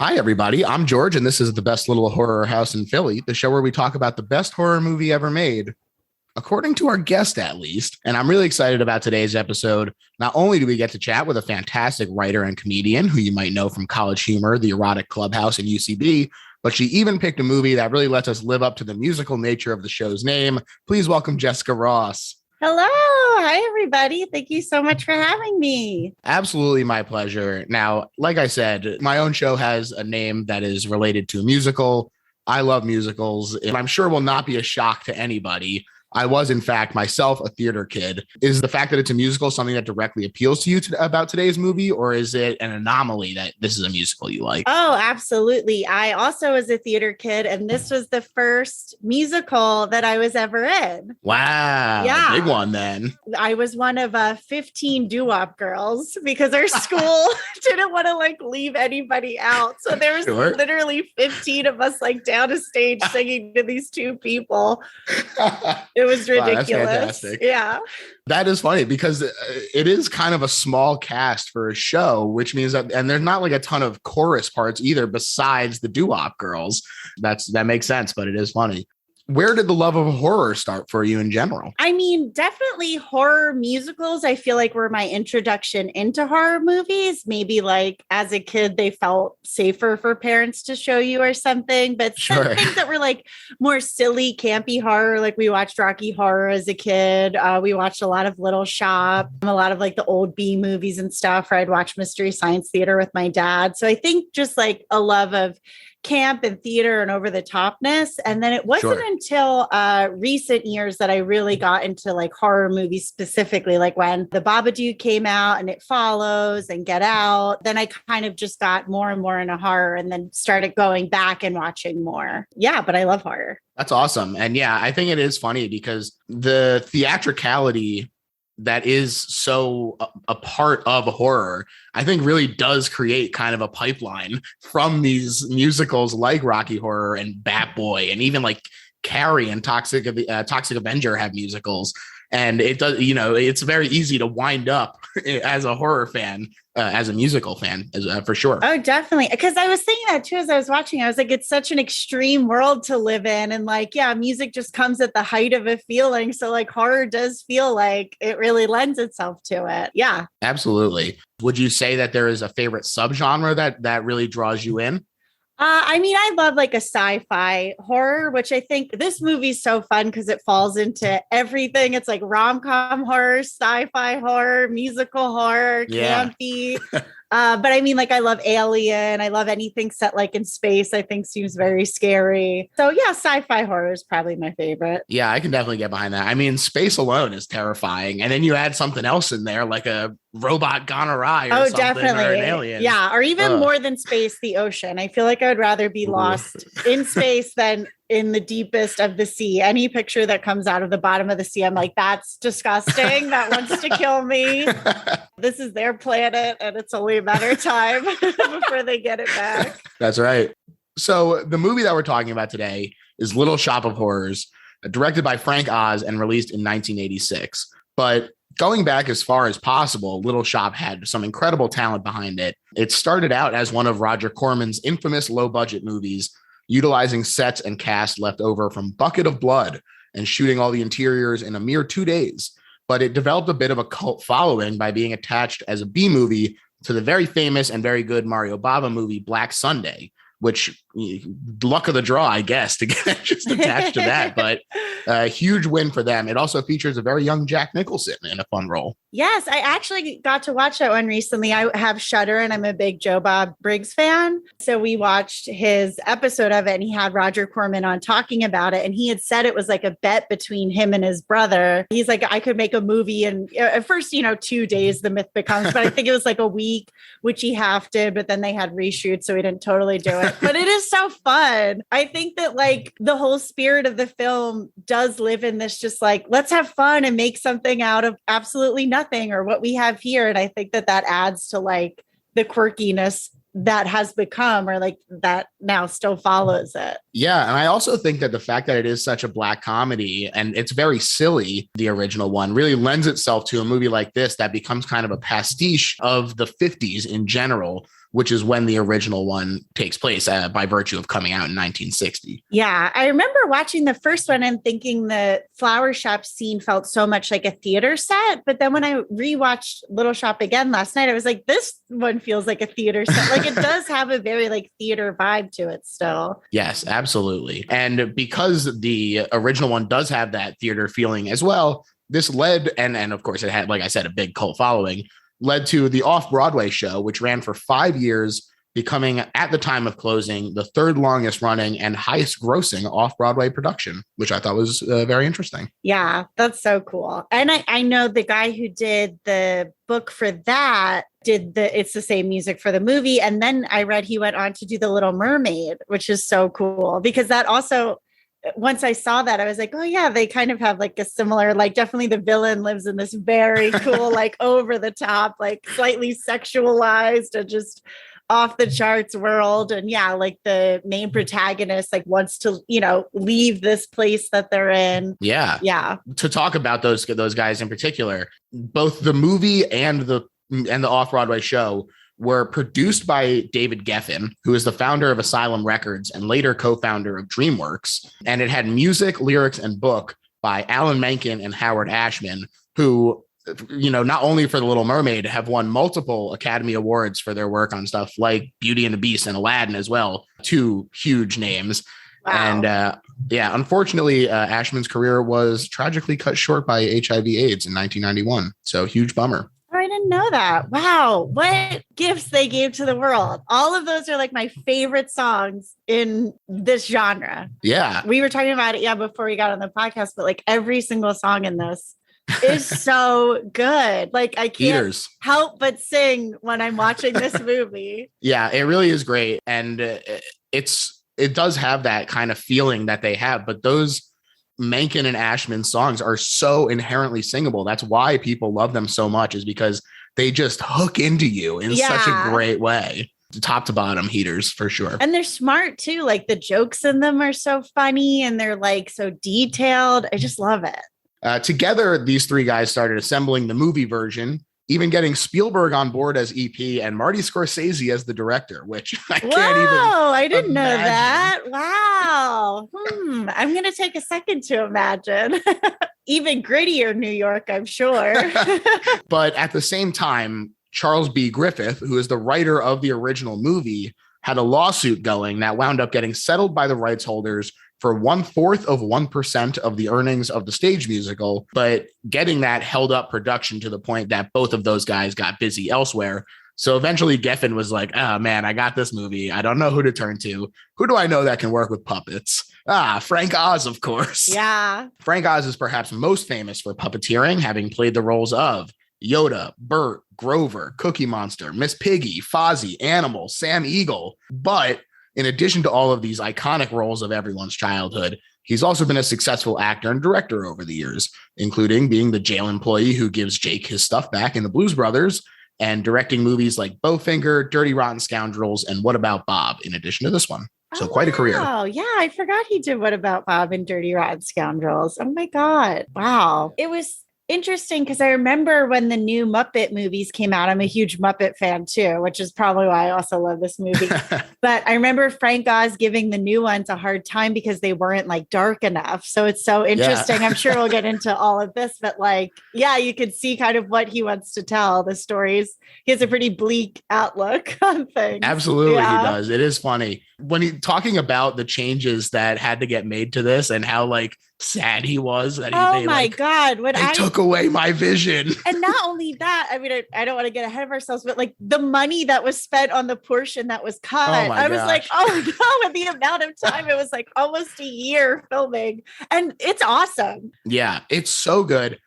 Hi, everybody. I'm George, and this is the best little horror house in Philly, the show where we talk about the best horror movie ever made, according to our guest, at least. And I'm really excited about today's episode. Not only do we get to chat with a fantastic writer and comedian who you might know from College Humor, The Erotic Clubhouse, and UCB, but she even picked a movie that really lets us live up to the musical nature of the show's name. Please welcome Jessica Ross. Hello. Hi, everybody. Thank you so much for having me. Absolutely my pleasure. Now, like I said, my own show has a name that is related to a musical. I love musicals, and I'm sure will not be a shock to anybody. I was, in fact, myself a theater kid. Is the fact that it's a musical something that directly appeals to you about today's movie, or is it an anomaly that this is a musical you like? Oh, absolutely. I also was a theater kid, and this was the first musical that I was ever in. Wow. Yeah. Big one then. I was one of 15 doo-wop girls because our school didn't want to leave anybody out. So there was literally 15 of us down a stage singing to these two people. It was ridiculous. Wow, yeah. That is funny because it is kind of a small cast for a show, which means that, and there's not a ton of chorus parts either besides the doo-wop girls. That makes sense, but it is funny. Where did the love of horror start for you in general? I mean, definitely horror musicals, I feel were my introduction into horror movies. Maybe as a kid, they felt safer for parents to show you or something. But some things that were more silly, campy horror, we watched Rocky Horror as a kid. We watched a lot of Little Shop, a lot of the old B movies and stuff, or I'd watch Mystery Science Theater with my dad. So I think just a love of camp and theater and over the topness. And then it wasn't until recent years that I really got into horror movies specifically, when The Babadook came out and It Follows and Get Out. Then I kind of just got more and more into horror and then started going back and watching more. Yeah, but I love horror. That's awesome. And yeah, I think it is funny because the theatricality that is so a part of horror, I think really does create kind of a pipeline from these musicals like Rocky Horror and Bat Boy, and even Carrie and Toxic Avenger have musicals. And it does, it's very easy to wind up as a horror fan, as a musical fan, for sure. Oh, definitely. Because I was thinking that too, as I was watching, I was it's such an extreme world to live in. And music just comes at the height of a feeling. So horror does feel it really lends itself to it. Yeah, absolutely. Would you say that there is a favorite subgenre that really draws you in? I mean, I love a sci-fi horror, which I think this movie's so fun because it falls into everything. It's rom-com horror, sci-fi horror, musical horror, campy. But I mean, I love Alien. I love anything set in space, I think seems very scary. So yeah, sci-fi horror is probably my favorite. Yeah, I can definitely get behind that. I mean, space alone is terrifying. And then you add something else in there, like a robot gone awry or something, definitely. Or an alien. Yeah, or even more than space, the ocean. I feel I would rather be lost in space than in the deepest of the sea. Any picture that comes out of the bottom of the sea, I'm that's disgusting. That wants to kill me. This is their planet, and it's only a matter of time before they get it back. That's right. So the movie that we're talking about today is Little Shop of Horrors, directed by Frank Oz and released in 1986. But going back as far as possible, Little Shop had some incredible talent behind it. It started out as one of Roger Corman's infamous low-budget movies, utilizing sets and cast left over from Bucket of Blood and shooting all the interiors in a mere 2 days. But it developed a bit of a cult following by being attached as a B movie to the very famous and very good Mario Bava movie, Black Sunday, which luck of the draw, I guess, to get just attached to that. But a huge win for them. It also features a very young Jack Nicholson in a fun role. Yes, I actually got to watch that one recently. I have Shudder, and I'm a big Joe Bob Briggs fan. So we watched his episode of it, and he had Roger Corman on talking about it. And he had said it was a bet between him and his brother. He's I could make a movie in at first, 2 days, the myth becomes, but I think it was a week, which he half did, but then they had reshoots, so he didn't totally do it. But it is so fun. I think that the whole spirit of the film does live in this, just let's have fun and make something out of absolutely nothing or what we have here. And I think that adds to the quirkiness that has become, or that now still follows it. Yeah. And I also think that the fact that it is such a black comedy and it's very silly, the original one, really lends itself to a movie like this that becomes kind of a pastiche of the 50s in general, which is when the original one takes place by virtue of coming out in 1960. Yeah, I remember watching the first one and thinking the flower shop scene felt so much like a theater set. But then when I rewatched Little Shop again last night, I was like, this one feels like a theater set. Like it does have a very like theater vibe to it still. Yes, absolutely. And because the original one does have that theater feeling as well, this led, and of course it had, like I said, a big cult following, led to the Off-Broadway show, which ran for 5 years, becoming, at the time of closing, the third longest running and highest grossing Off-Broadway production, which I thought was very interesting. Yeah, that's so cool. And I know the guy who did the book for that it's the same music for the movie. And then I read he went on to do The Little Mermaid, which is so cool because that also, once I saw that, I was like, oh yeah, they kind of have like a similar, like definitely the villain lives in this very cool, like over the top, like slightly sexualized and just off the charts world. And yeah, like the main protagonist like wants to, leave this place that they're in. Yeah. Yeah. To talk about those guys in particular, both the movie and the Off-Broadway show were produced by David Geffen, who is the founder of Asylum Records and later co-founder of DreamWorks. And it had music, lyrics, and book by Alan Menken and Howard Ashman, who, not only for The Little Mermaid have won multiple Academy Awards for their work on stuff like Beauty and the Beast and Aladdin as well, two huge names. Wow. And unfortunately, Ashman's career was tragically cut short by HIV/AIDS in 1991. So huge bummer. I didn't know that. Wow. What gifts they gave to the world. All of those are like my favorite songs in this genre. Yeah. We were talking about it, before we got on the podcast, but like every single song in this is so good. Like I can't help but sing when I'm watching this movie. Yeah, it really is great. And it does have that kind of feeling that they have, but those Menken and Ashman songs are so inherently singable. That's why people love them so much, is because they just hook into you in such a great way. Top to bottom heaters for sure. And they're smart too. Like the jokes in them are so funny and they're like so detailed. I just love it. Together, these three guys started assembling the movie version, even getting Spielberg on board as EP and Marty Scorsese as the director, which I can't even I didn't know that. Wow. I'm going to take a second to imagine. Even grittier New York, I'm sure. But at the same time, Charles B. Griffith, who is the writer of the original movie, had a lawsuit going that wound up getting settled by the rights holders for 1/4 of 1% of the earnings of the stage musical, but getting that held up production to the point that both of those guys got busy elsewhere. So eventually Geffen was like, oh man, I got this movie. I don't know who to turn to. Who do I know that can work with puppets? Frank Oz, of course. Yeah. Frank Oz is perhaps most famous for puppeteering, having played the roles of Yoda, Bert, Grover, Cookie Monster, Miss Piggy, Fozzie, Animal, Sam Eagle. But in addition to all of these iconic roles of everyone's childhood, he's also been a successful actor and director over the years, including being the jail employee who gives Jake his stuff back in the Blues Brothers and directing movies like Bowfinger, Dirty Rotten Scoundrels, and What About Bob, in addition to this one. So quite a career. Oh, yeah. I forgot he did What About Bob and Dirty Rotten Scoundrels. Oh, my God. Wow. It was interesting because I remember when the new Muppet movies came out. I'm a huge Muppet fan too, which is probably why I also love this movie. But I remember Frank Oz giving the new ones a hard time because they weren't like dark enough. So it's so interesting. Yeah. I'm sure we'll get into all of this, but like, yeah, you could see kind of what he wants to tell, the stories. He has a pretty bleak outlook on things. Absolutely, yeah. He does. It is funny when he's talking about the changes that had to get made to this and how like sad he was that God, when they took away my vision. And not only that, I mean, I don't want to get ahead of ourselves, but like the money that was spent on the portion that was cut, I was like, oh no, and the amount of time, it was like almost a year filming, and it's awesome. Yeah, it's so good.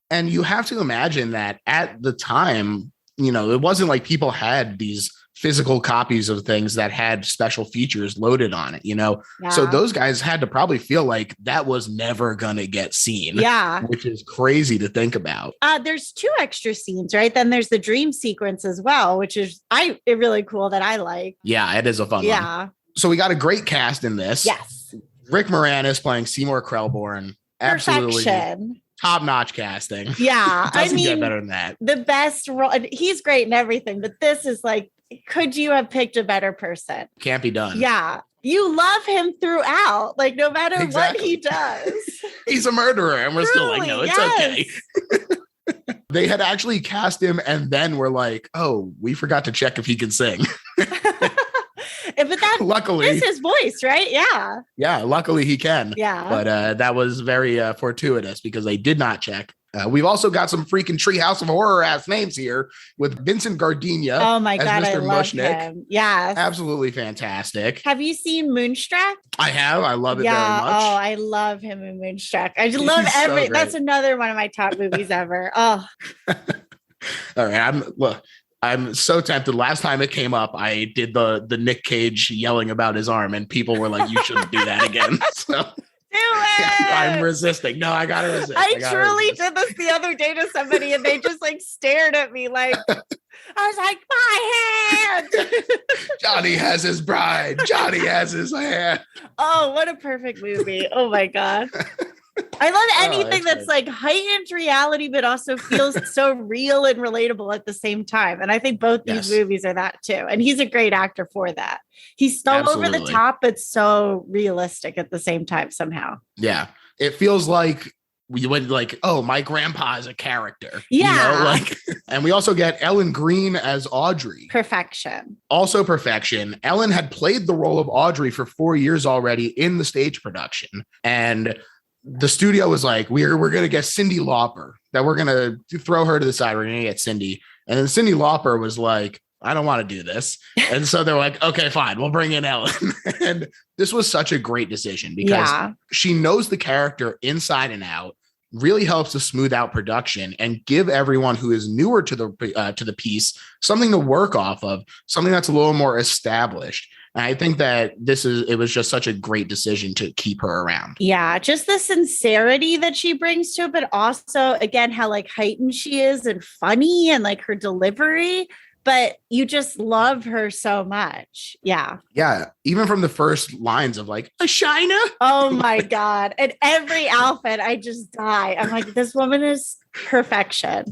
And you have to imagine that at the time, it wasn't like people had these physical copies of things that had special features loaded on it, Yeah. So those guys had to probably feel like that was never going to get seen. Yeah. Which is crazy to think about. There's 2 extra scenes, right? Then there's the dream sequence as well, which is really cool that I like. Yeah, it is a fun one. So we got a great cast in this. Yes. Rick Moranis playing Seymour Krelborn. Absolutely. Perfection. Top-notch casting. Yeah. Doesn't get better than that. The best role. He's great in everything, but this is like, could you have picked a better person? Can't be done. Yeah. You love him throughout, like no matter what he does. He's a murderer, and we're still like, no, it's okay. They had actually cast him, and then we're like, oh, we forgot to check if he can sing. But that luckily is his voice, right? Yeah. Yeah, luckily he can. Yeah. But that was very fortuitous because they did not check. We've also got some freaking Treehouse of Horror ass names here with Vincent Gardenia. Oh my God, Mr. I love Mushnick. him. Yeah. Absolutely fantastic. Have you seen Moonstruck? I have. I love it very much. Oh, I love him in Moonstruck. I just love that's another one of my top movies ever. Oh. All right. I'm so tempted. Last time it came up, I did the Nick Cage yelling about his arm, and people were like, you shouldn't do that again. So do it. I'm resisting. No, I gotta resist. I truly did this the other day to somebody, and they just like stared at me like, I was like, my hand. Johnny has his bride. Johnny has his hand. Oh, what a perfect movie. Oh my God. I love anything that's like heightened reality, but also feels so real and relatable at the same time. And I think both these movies are that too. And he's a great actor for that. He's so over the top, but so realistic at the same time somehow. Yeah. It feels like we went like, oh, my grandpa is a character. Yeah. You know, like, and we also get Ellen Greene as Audrey. Perfection. Also perfection. Ellen had played the role of Audrey for 4 years already in the stage production. And the studio was like, we're going to get Cyndi Lauper, that we're going to throw her to the side. We're going to get Cyndi. And then Cyndi Lauper was like, I don't want to do this. And so they're like, okay, fine, we'll bring in Ellen. And this was such a great decision because she knows the character inside and out, really helps to smooth out production and give everyone who is newer to the piece something to work off of, something that's a little more established. And I think that it was just such a great decision to keep her around. Yeah, just the sincerity that she brings to it, but also, again, how like heightened she is and funny and like her delivery. But you just love her so much. Yeah. Yeah. Even from the first lines of like, a shiner. Oh my God. And every outfit, I just die. I'm like, this woman is perfection.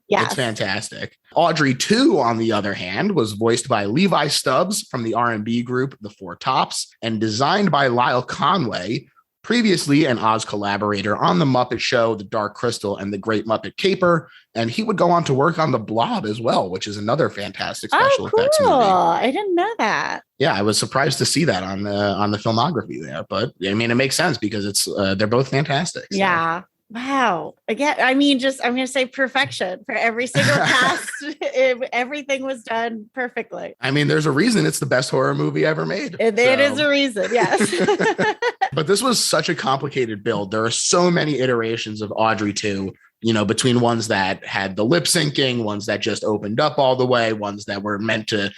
Yeah, it's fantastic. Audrey 2, on the other hand, was voiced by Levi Stubbs from the R&B group The Four Tops and designed by Lyle Conway, previously an Oz collaborator on The Muppet Show, The Dark Crystal, and The Great Muppet Caper. And he would go on to work on The Blob as well, which is another fantastic special effects movie. I didn't know that. Yeah, I was surprised to see that on the filmography there. But I mean, it makes sense because it's they're both fantastic. So. Yeah. Wow. Again, I mean, I'm going to say perfection for every single cast. Everything was done perfectly. I mean, there's a reason it's the best horror movie ever made. It is a reason, yes. But this was such a complicated build. There are so many iterations of Audrey 2, you know, between ones that had the lip syncing, ones that just opened up all the way, ones that were meant to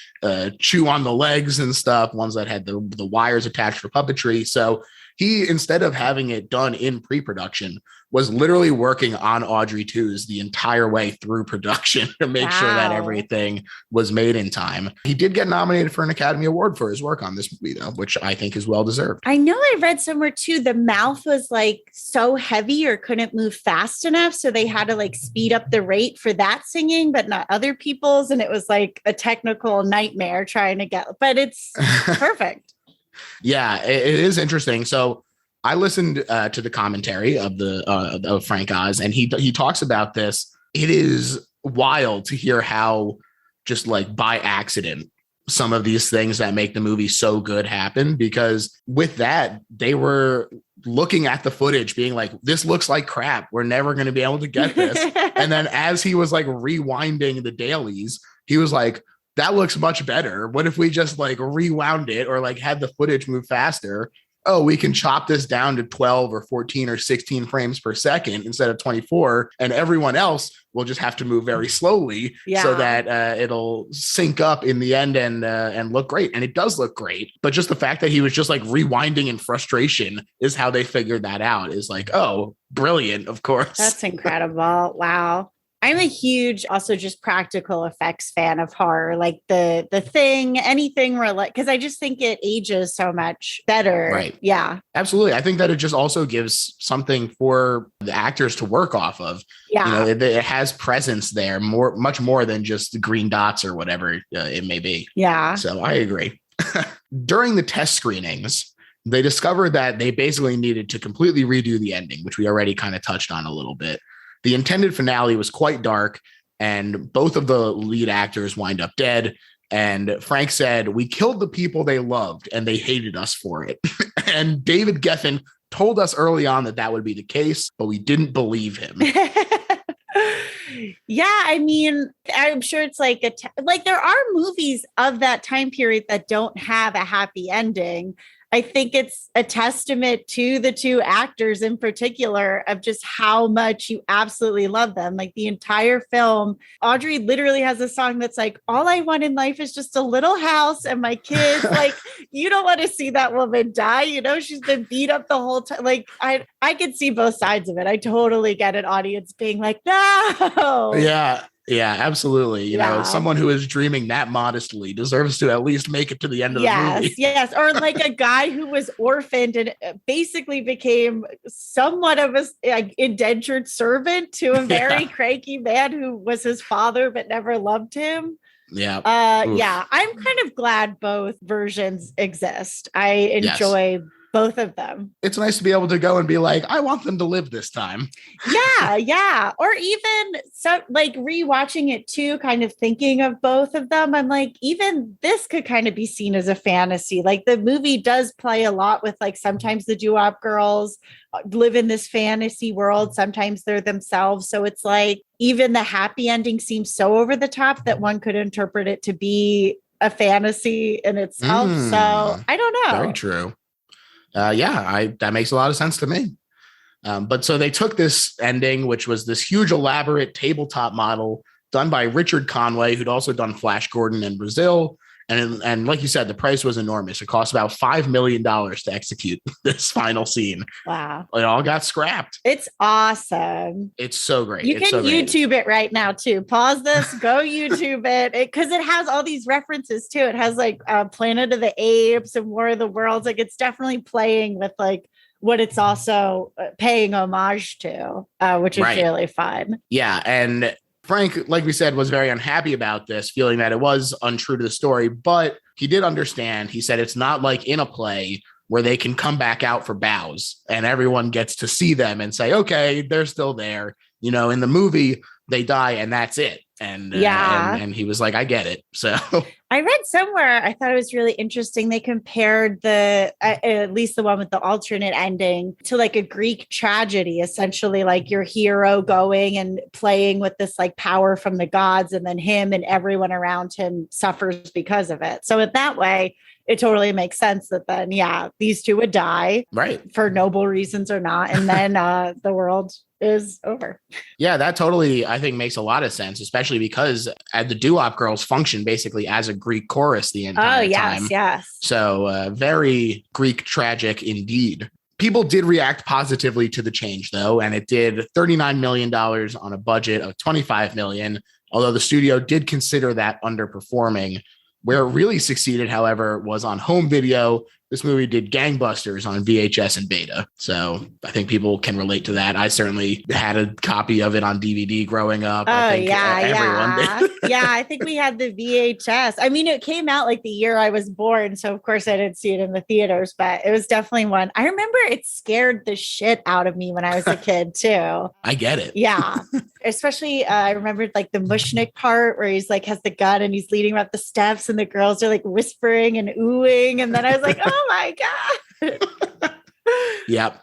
chew on the legs and stuff, ones that had the wires attached for puppetry. So he, instead of having it done in pre-production, was literally working on Audrey 2's the entire way through production to make sure that everything was made in time. He did get nominated for an Academy Award for his work on this movie, though, which I think is well deserved. I know I read somewhere too, the mouth was like so heavy or couldn't move fast enough. So they had to like speed up the rate for that singing, but not other people's. And it was like a technical nightmare trying to get, but it's perfect. Yeah, it is interesting. So I listened to the commentary of Frank Oz, and he talks about this. It is wild to hear how just like by accident some of these things that make the movie so good happen, because with that, they were looking at the footage being like, this looks like crap. We're never going to be able to get this. And then as he was like rewinding the dailies, he was like, that looks much better. What if we just like rewound it or like had the footage move faster? Oh, we can chop this down to 12 or 14 or 16 frames per second instead of 24. And everyone else will just have to move very slowly so that it'll sync up in the end and look great. And it does look great. But just the fact that he was just like rewinding in frustration is how they figured that out, is like, oh, brilliant, of course. That's incredible. Wow. I'm a huge also just practical effects fan of horror, like the Thing, anything where like, because I just think it ages so much better. Right. Yeah. Absolutely. I think that it just also gives something for the actors to work off of. Yeah. You know, it has presence there, much more than just the green dots or whatever it may be. Yeah. So I agree. During the test screenings, they discovered that they basically needed to completely redo the ending, which we already kind of touched on a little bit. The intended finale was quite dark, and both of the lead actors wind up dead. And Frank said, "We killed the people they loved, and they hated us for it." And David Geffen told us early on that would be the case, but we didn't believe him. Yeah, I mean, I'm sure it's like there are movies of that time period that don't have a happy ending. I think it's a testament to the two actors in particular of just how much you absolutely love them. Like the entire film, Audrey literally has a song that's like, all I want in life is just a little house and my kids. Like, you don't want to see that woman die. You know, she's been beat up the whole time. Like, I could see both sides of it. I totally get an audience being like, no. Yeah, absolutely. You know, someone who is dreaming that modestly deserves to at least make it to the end of the movie. Yes. Or like a guy who was orphaned and basically became somewhat of an indentured servant to a very cranky man who was his father but never loved him. Yeah. I'm kind of glad both versions exist. I enjoy both of them. It's nice to be able to go and be like, I want them to live this time. Yeah. Or even so, like rewatching it too, kind of thinking of both of them. I'm like, even this could kind of be seen as a fantasy. Like the movie does play a lot with like sometimes the doo-wop girls live in this fantasy world. Sometimes they're themselves. So it's like even the happy ending seems so over the top that one could interpret it to be a fantasy in itself. So I don't know. Very true. That makes a lot of sense to me. But so they took this ending, which was this huge, elaborate tabletop model done by Richard Conway, who'd also done Flash Gordon in Brazil. And like you said, the price was enormous. It cost about $5 million to execute this final scene. Wow. It all got scrapped. It's awesome. It's so great. You can YouTube it right now too. Pause this, go YouTube it. Because it has all these references too. It has like Planet of the Apes and War of the Worlds. Like it's definitely playing with like what it's also paying homage to, which is really fun. Yeah. And Frank, like we said, was very unhappy about this, feeling that it was untrue to the story, but he did understand. He said it's not like in a play where they can come back out for bows and everyone gets to see them and say, okay, they're still there. You know, in the movie, they die and that's it. And and he was like, I get it. So I read somewhere, I thought it was really interesting. They compared at least the one with the alternate ending to like a Greek tragedy, essentially like your hero going and playing with this like power from the gods, and then him and everyone around him suffers because of it. So in that way, it totally makes sense that then, these two would die, right, for noble reasons or not. And then the world is over. Yeah, that totally, I think, makes a lot of sense, especially because the doo-wop girls function basically as a Greek chorus the entire time. Yes. So very Greek tragic indeed. People did react positively to the change, though, and it did $39 million on a budget of $25 million, although the studio did consider that underperforming. Where it really succeeded, however, was on home video. This movie did gangbusters on VHS and beta. So I think people can relate to that. I certainly had a copy of it on DVD growing up. I think everyone did. Yeah, I think we had the VHS. I mean, it came out like the year I was born. So of course I didn't see it in the theaters, but it was definitely one. I remember it scared the shit out of me when I was a kid too. I get it. Yeah. Especially I remembered like the Mushnik part where he's like has the gun and he's leading up the steps and the girls are like whispering and oohing. And then I was like, oh my God. Yep.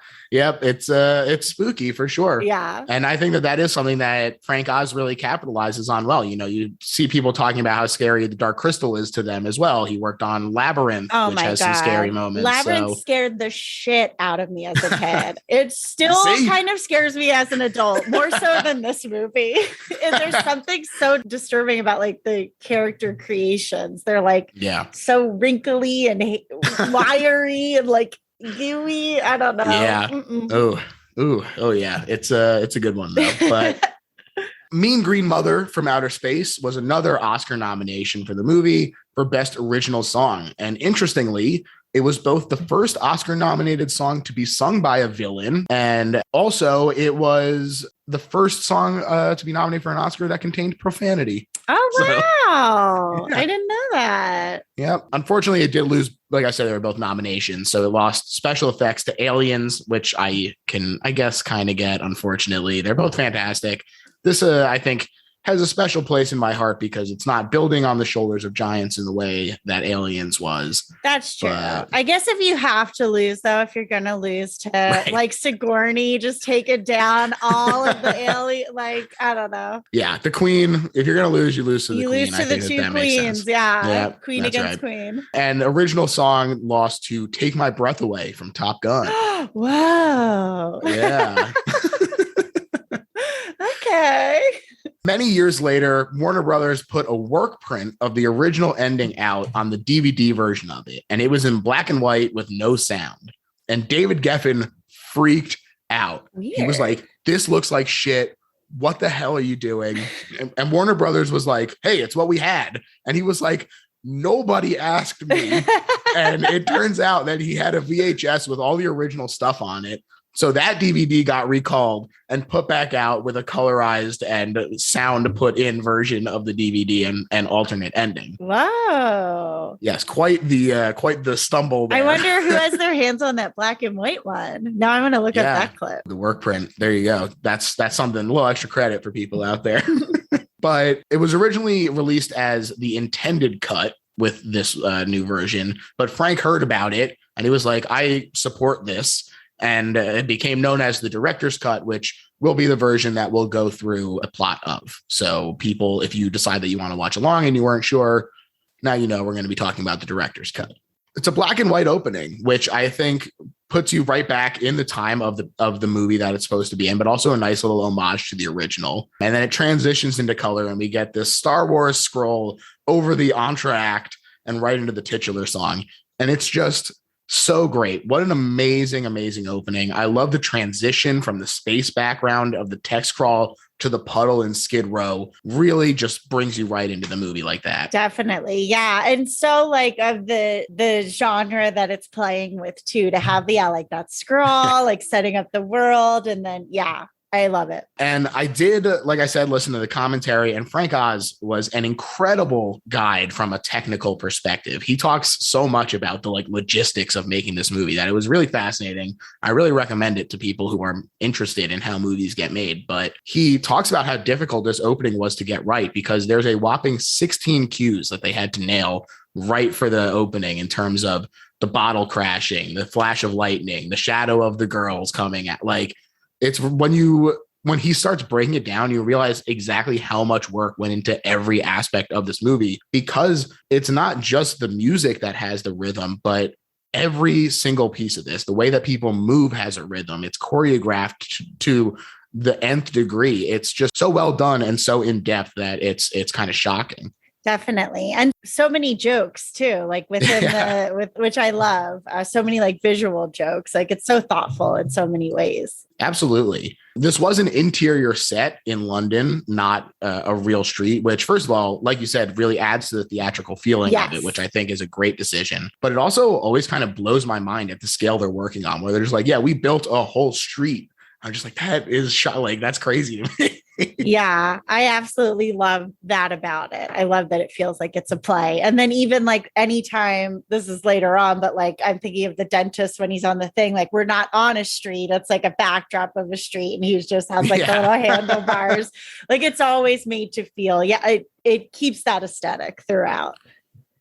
It's spooky for sure. Yeah. And I think that is something that Frank Oz really capitalizes on well. You know, you see people talking about how scary The Dark Crystal is to them as well. He worked on Labyrinth, which has some scary moments. Labyrinth scared the shit out of me as a kid. It still kind of scares me as an adult, more so than this movie. And there's something so disturbing about like the character creations. They're like so wrinkly and wiry and like gooey. I don't know. Yeah. Oh yeah. It's a good one though. But Mean Green Mother from Outer Space was another Oscar nomination for the movie for Best Original Song. And interestingly, it was both the first Oscar nominated song to be sung by a villain, and also it was the first song to be nominated for an Oscar that contained profanity. Oh, wow. Yeah. I didn't know that. Yeah. Unfortunately, it did lose. Like I said, they were both nominations. So it lost special effects to Aliens, which I guess, kind of get, unfortunately. They're both fantastic. This, I think, has a special place in my heart because it's not building on the shoulders of giants in the way that Aliens was. That's true. I guess if you have to lose, though, if you're going to lose to like Sigourney, just take it down all of the alien, like, I don't know. Yeah. The Queen, if you're going to lose, you lose to the Queen. You lose to the two queens. Yeah. Queen against Queen. And original song lost to Take My Breath Away from Top Gun. Whoa. Yeah. Okay. Many years later, Warner Brothers put a work print of the original ending out on the DVD version of it, and it was in black and white with no sound. And David Geffen freaked out. Weird. He was like, this looks like shit. What the hell are you doing? And Warner Brothers was like, hey, it's what we had. And he was like, nobody asked me. And it turns out that he had a VHS with all the original stuff on it. So that DVD got recalled and put back out with a colorized and sound put in version of the DVD and alternate ending. Wow. Yes, quite the stumble there. I wonder who has their hands on that black and white one. Now I'm going to look up that clip. The work print. There you go. That's something, a little extra credit for people out there. But it was originally released as the intended cut with this new version. But Frank heard about it and he was like, I support this. And it became known as the director's cut, which will be the version that we'll go through a plot of. So people, if you decide that you want to watch along and you weren't sure, now you know we're going to be talking about the director's cut. It's a black and white opening, which I think puts you right back in the time of the movie that it's supposed to be in, but also a nice little homage to the original. And then it transitions into color and we get this Star Wars scroll over the entr'acte and right into the titular song. And it's just so great. What an amazing, amazing opening. I love the transition from the space background of the text crawl to the puddle in Skid Row. Really just brings you right into the movie like that. Definitely. Yeah. And so like of the genre that it's playing with too, to have like that scroll, like setting up the world. And then, yeah. I love it. And I did, like I said, listen to the commentary, and Frank Oz was an incredible guide from a technical perspective. He talks so much about the logistics of making this movie that it was really fascinating. I really recommend it to people who are interested in how movies get made. But he talks about how difficult this opening was to get right because there's a whopping 16 cues that they had to nail right for the opening in terms of the bottle crashing, the flash of lightning, the shadow of the girls coming at it's when he starts breaking it down, you realize exactly how much work went into every aspect of this movie, because it's not just the music that has the rhythm, but every single piece of this, the way that people move has a rhythm. It's choreographed to the nth degree. It's just so well done and so in depth that it's kind of shocking. Definitely. And so many jokes too, like within which I love, so many visual jokes. It's so thoughtful in so many ways. Absolutely. This was an interior set in London, not a real street, which first of all, like you said, really adds to the theatrical feeling of it, which I think is a great decision. But it also always kind of blows my mind at the scale they're working on, where they're just we built a whole street. I'm just that is that's crazy to me. Yeah, I absolutely love that about it. I love that it feels like it's a play. And then even anytime, this is later on, but I'm thinking of the dentist when he's on the thing, we're not on a street. It's a backdrop of a street. And he just has the little handlebars. It's always made to feel, it keeps that aesthetic throughout.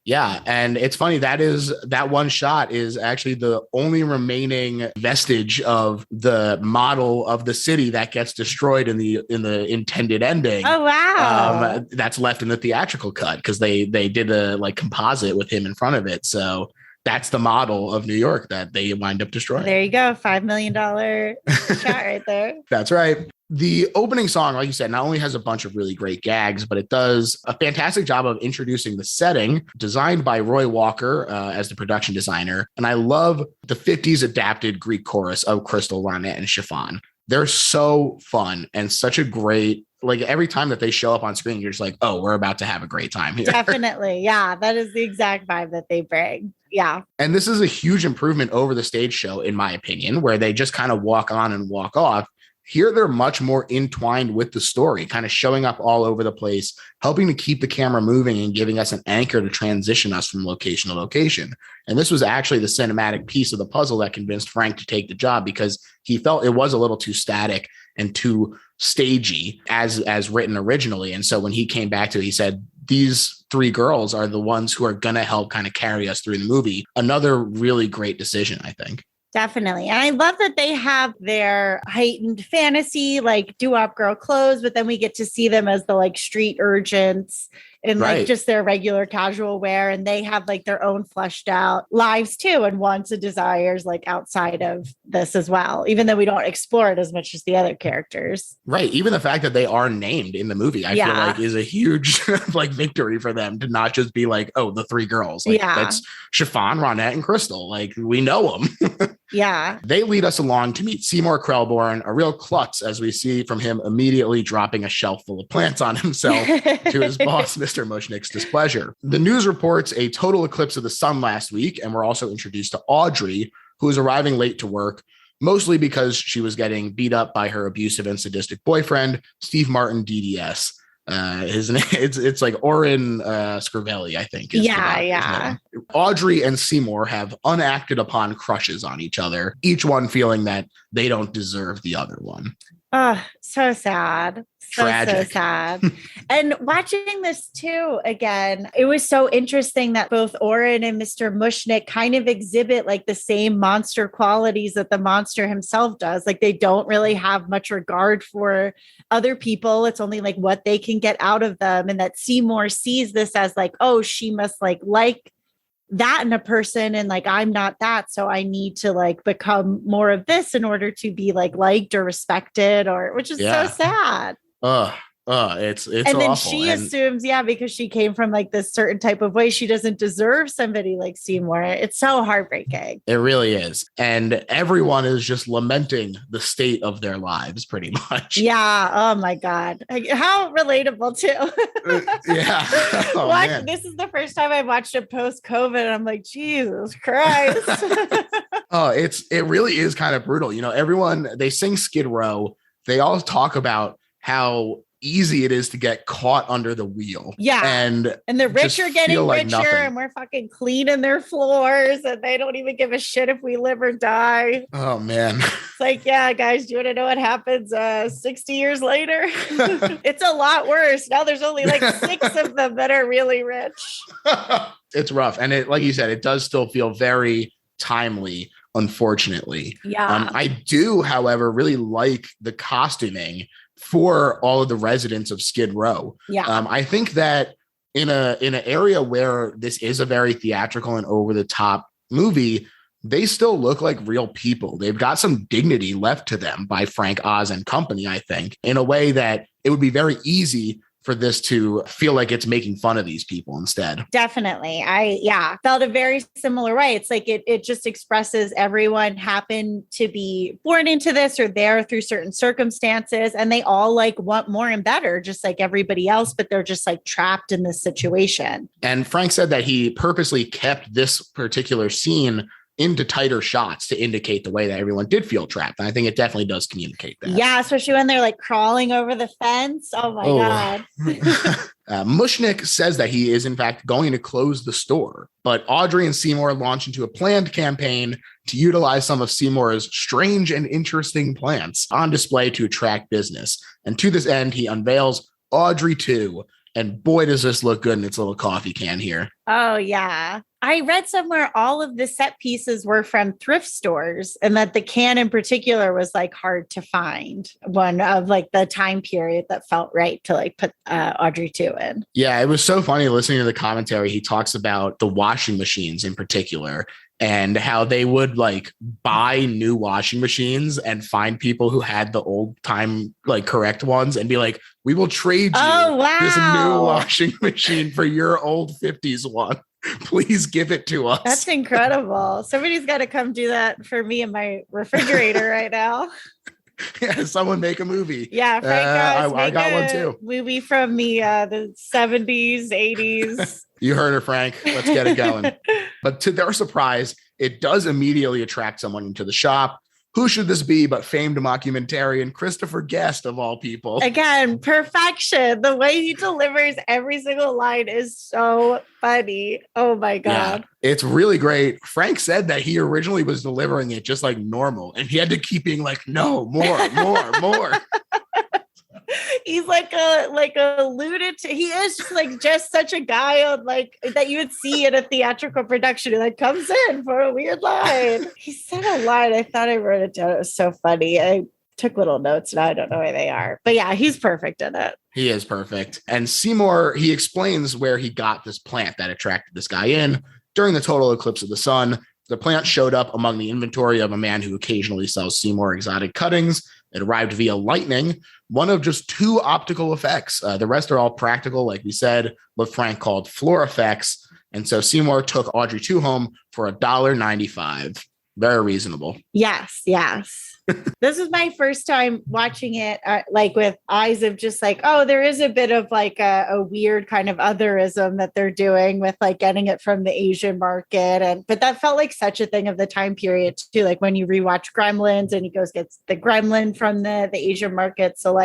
Yeah. And it's funny, that one shot is actually the only remaining vestige of the model of the city that gets destroyed in the intended ending. Oh, wow. That's left in the theatrical cut because they did a composite with him in front of it. So that's the model of New York that they wind up destroying. There you go. $5 million shot right there. That's right. The opening song, like you said, not only has a bunch of really great gags, but it does a fantastic job of introducing the setting, designed by Roy Walker as the production designer. And I love the 50s adapted Greek chorus of Crystal, Ronette, and Chiffon. they're so fun and such a great, like every time that they show up on screen, you're just like, oh, we're about to have a great time here. Definitely. Yeah. That is the exact vibe that they bring. Yeah. And this is a huge improvement over the stage show, in my opinion, where they just kind of walk on and walk off. Here, they're much more entwined with the story, kind of showing up all over the place, helping to keep the camera moving and giving us an anchor to transition us from location to location. And this was actually the cinematic piece of the puzzle that convinced Frank to take the job, because he felt it was a little too static and too stagey as written originally. And so when he came back to it, he said, these three girls are the ones who are going to help kind of carry us through the movie. Another really great decision, I think. Definitely. And I love that they have their heightened fantasy, like doo-wop girl clothes, but then we get to see them as the like street urchins in like just their regular casual wear. And they have like their own fleshed out lives too, and wants and desires like outside of this as well, even though we don't explore it as much as the other characters. Right. Even the fact that they are named in the movie, I feel like is a huge like victory for them to not just be like, oh, the three girls. Like, that's Chiffon, Ronette, and Crystal. Like, we know them. Yeah. They lead us along to meet Seymour Krelborn, a real klutz, as we see from him immediately dropping a shelf full of plants on himself to his boss, Mr. Mushnick's displeasure. The news reports a total eclipse of the sun last week, and we're also introduced to Audrey, who is arriving late to work, mostly because she was getting beat up by her abusive and sadistic boyfriend, Steve Martin, DDS. His name, it's like Oren Scrivelli, I think. Yeah. Audrey and Seymour have unacted upon crushes on each other, each one feeling that they don't deserve the other one. Oh, so sad. Tragic. So sad. And watching this too, again, it was so interesting that both Oren and Mr. Mushnick kind of exhibit like the same monster qualities that the monster himself does. Like they don't really have much regard for other people. It's only like what they can get out of them. And that Seymour sees this as like, oh, she must like that in a person, and like I'm not that, so I need to like become more of this in order to be like liked or respected, or which is so sad. It's and then awful. She assumes because she came from like this certain type of way, she doesn't deserve somebody like Seymour. It's so heartbreaking. It really is. And everyone is just lamenting the state of their lives pretty much. Yeah. Oh my God. How relatable too. Yeah. Oh, this is the first time I watched it post-COVID, and I'm like, Jesus Christ. It really is kind of brutal. You know, everyone, they sing Skid Row. They all talk about how easy it is to get caught under the wheel. Yeah. And the rich are getting richer, and we're fucking cleaning their floors, and they don't even give a shit if we live or die. Oh man. It's like, yeah, guys, do you want to know what happens 60 years later? It's a lot worse. Now there's only like 6 of them that are really rich. It's rough. And it, like you said, it does still feel very timely, unfortunately. Yeah. I do, however, really like the costuming for all of the residents of Skid Row. Yeah. I think that in an area where this is a very theatrical and over the top movie, they still look like real people. They've got some dignity left to them by Frank Oz and company, I think, in a way that it would be very easy for this to feel like it's making fun of these people instead. Definitely. I felt a very similar way. It's like it just expresses everyone happened to be born into this or there through certain circumstances, and they all like want more and better, just like everybody else, but they're just like trapped in this situation. And Frank said that he purposely kept this particular scene into tighter shots to indicate the way that everyone did feel trapped. And I think it definitely does communicate that. Yeah, especially when they're like crawling over the fence. Oh my God. Mushnick says that he is in fact going to close the store, but Audrey and Seymour launch into a planned campaign to utilize some of Seymour's strange and interesting plants on display to attract business. And to this end, he unveils Audrey 2. And boy, does this look good in its little coffee can here. Oh, yeah. I read somewhere all of the set pieces were from thrift stores, and that the can in particular was like hard to find. One of like the time period that felt right to like put Audrey 2 in. Yeah, it was so funny listening to the commentary. He talks about the washing machines in particular, and how they would like buy new washing machines and find people who had the old time, like correct ones, and be like, we will trade you this new washing machine for your old 50s one. Please give it to us. That's incredible. Somebody's got to come do that for me in my refrigerator right now. Yeah, someone make a movie. Yeah, Frank Oz, I got one too. Movie from the 70s, 80s. You heard her, Frank. Let's get it going. But to their surprise, it does immediately attract someone into the shop. Who should this be but famed mockumentarian Christopher Guest, of all people? Again, perfection. The way he delivers every single line is so funny. Oh my God. Yeah, it's really great. Frank said that he originally was delivering it just like normal, and he had to keep being like, no, more. He's like a lunatic. He is just such a guy on that you would see in a theatrical production who comes in for a weird line. He said a line. I thought I wrote it down. It was so funny. I took little notes and I don't know where they are. But yeah, he's perfect in it. He is perfect. And Seymour, he explains where he got this plant that attracted this guy in. During the total eclipse of the sun, the plant showed up among the inventory of a man who occasionally sells Seymour exotic cuttings. It arrived via lightning, one of just 2 optical effects. The rest are all practical, like we said, what Frank called floor effects. And so Seymour took Audrey 2 home for $1.95. Very reasonable. Yes. This was my first time watching it with eyes of just oh, there is a bit of a weird kind of otherism that they're doing with getting it from the Asian market. But that felt like such a thing of the time period too. Like when you rewatch Gremlins and he gets the gremlin from the Asian market. So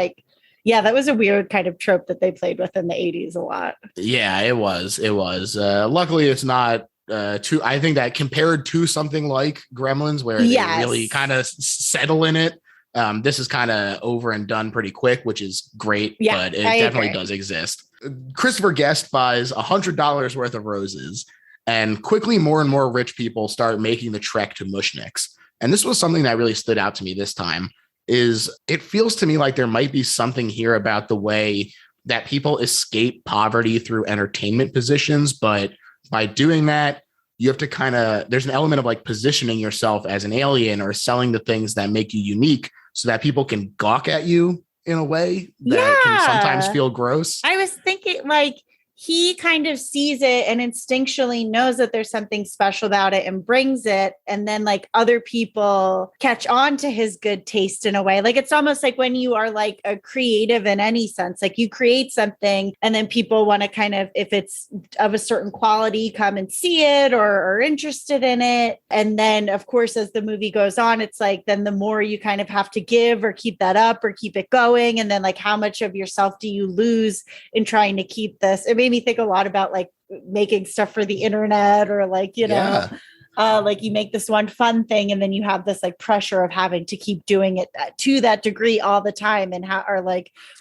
yeah, that was a weird kind of trope that they played with in the 80s a lot. Yeah, it was. Luckily, it's not I think that compared to something like Gremlins, where they really kind of settle in it, this is kind of over and done pretty quick, which is great. Yeah, but it definitely does exist. Christopher Guest buys $100 worth of roses, and quickly more and more rich people start making the trek to Mushniks. And this was something that really stood out to me this time. Is it feels to me like there might be something here about the way that people escape poverty through entertainment positions, but by doing that, you have to there's an element of positioning yourself as an alien or selling the things that make you unique so that people can gawk at you in a way that can sometimes feel gross. I was thinking he kind of sees it and instinctually knows that there's something special about it and brings it. And then other people catch on to his good taste in a way. It's almost like when you are a creative in any sense, you create something and then people want to kind of, if it's of a certain quality, come and see it or are interested in it. And then of course, as the movie goes on, it's then the more you kind of have to give or keep that up or keep it going. And then how much of yourself do you lose in trying to keep this? It made me think a lot about making stuff for the internet or you make this one fun thing and then you have this pressure of having to keep doing it to that degree all the time, and how or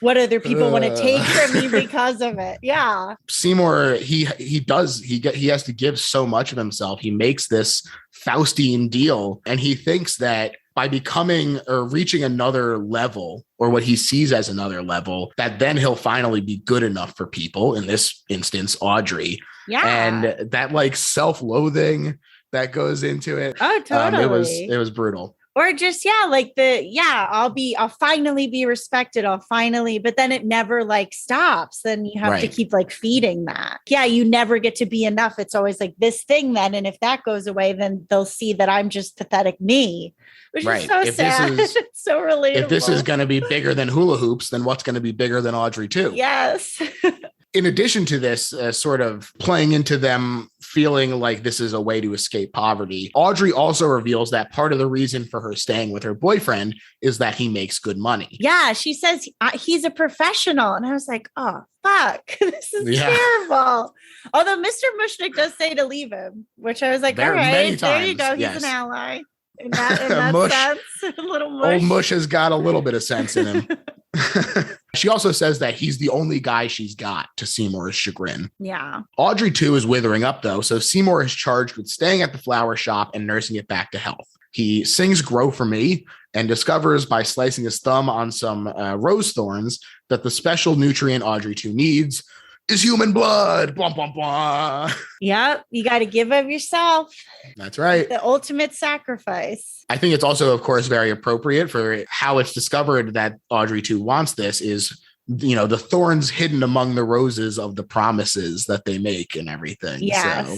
what other people want to take from you because of it. Yeah. Seymour, he has to give so much of himself. He makes this Faustian deal and he thinks that by becoming or reaching another level, or what he sees as another level, that then he'll finally be good enough for people, in this instance, Audrey. Yeah. And that self-loathing that goes into it. Oh, totally. It was brutal. Or just, I'll finally be respected. But then it never stops. Then you have to keep feeding that. Yeah. You never get to be enough. It's always this thing then. And if that goes away, then they'll see that I'm just pathetic me, which is so sad. It's so relatable. If this is going to be bigger than hula hoops, then what's going to be bigger than Audrey too? Yes. In addition to this sort of playing into them feeling like this is a way to escape poverty, Audrey also reveals that part of the reason for her staying with her boyfriend is that he makes good money. Yeah, she says he's a professional. And I was like, oh, fuck, this is terrible. Although Mr. Mushnick does say to leave him, which I was like, all right, there you go. He's an ally. In that Mush, sense, a little mush. Old Mush has got a little bit of sense in him. She also says that he's the only guy she's got, to Seymour's chagrin. Yeah. Audrey, too, is withering up, though, so Seymour is charged with staying at the flower shop and nursing it back to health. He sings Grow For Me and discovers by slicing his thumb on some rose thorns that the special nutrient Audrey 2 needs is human blood. Blah, blah, blah. Yep. You got to give of yourself. That's right. The ultimate sacrifice. I think it's also, of course, very appropriate for how it's discovered that Audrey 2 wants this is, the thorns hidden among the roses of the promises that they make and everything. Yes.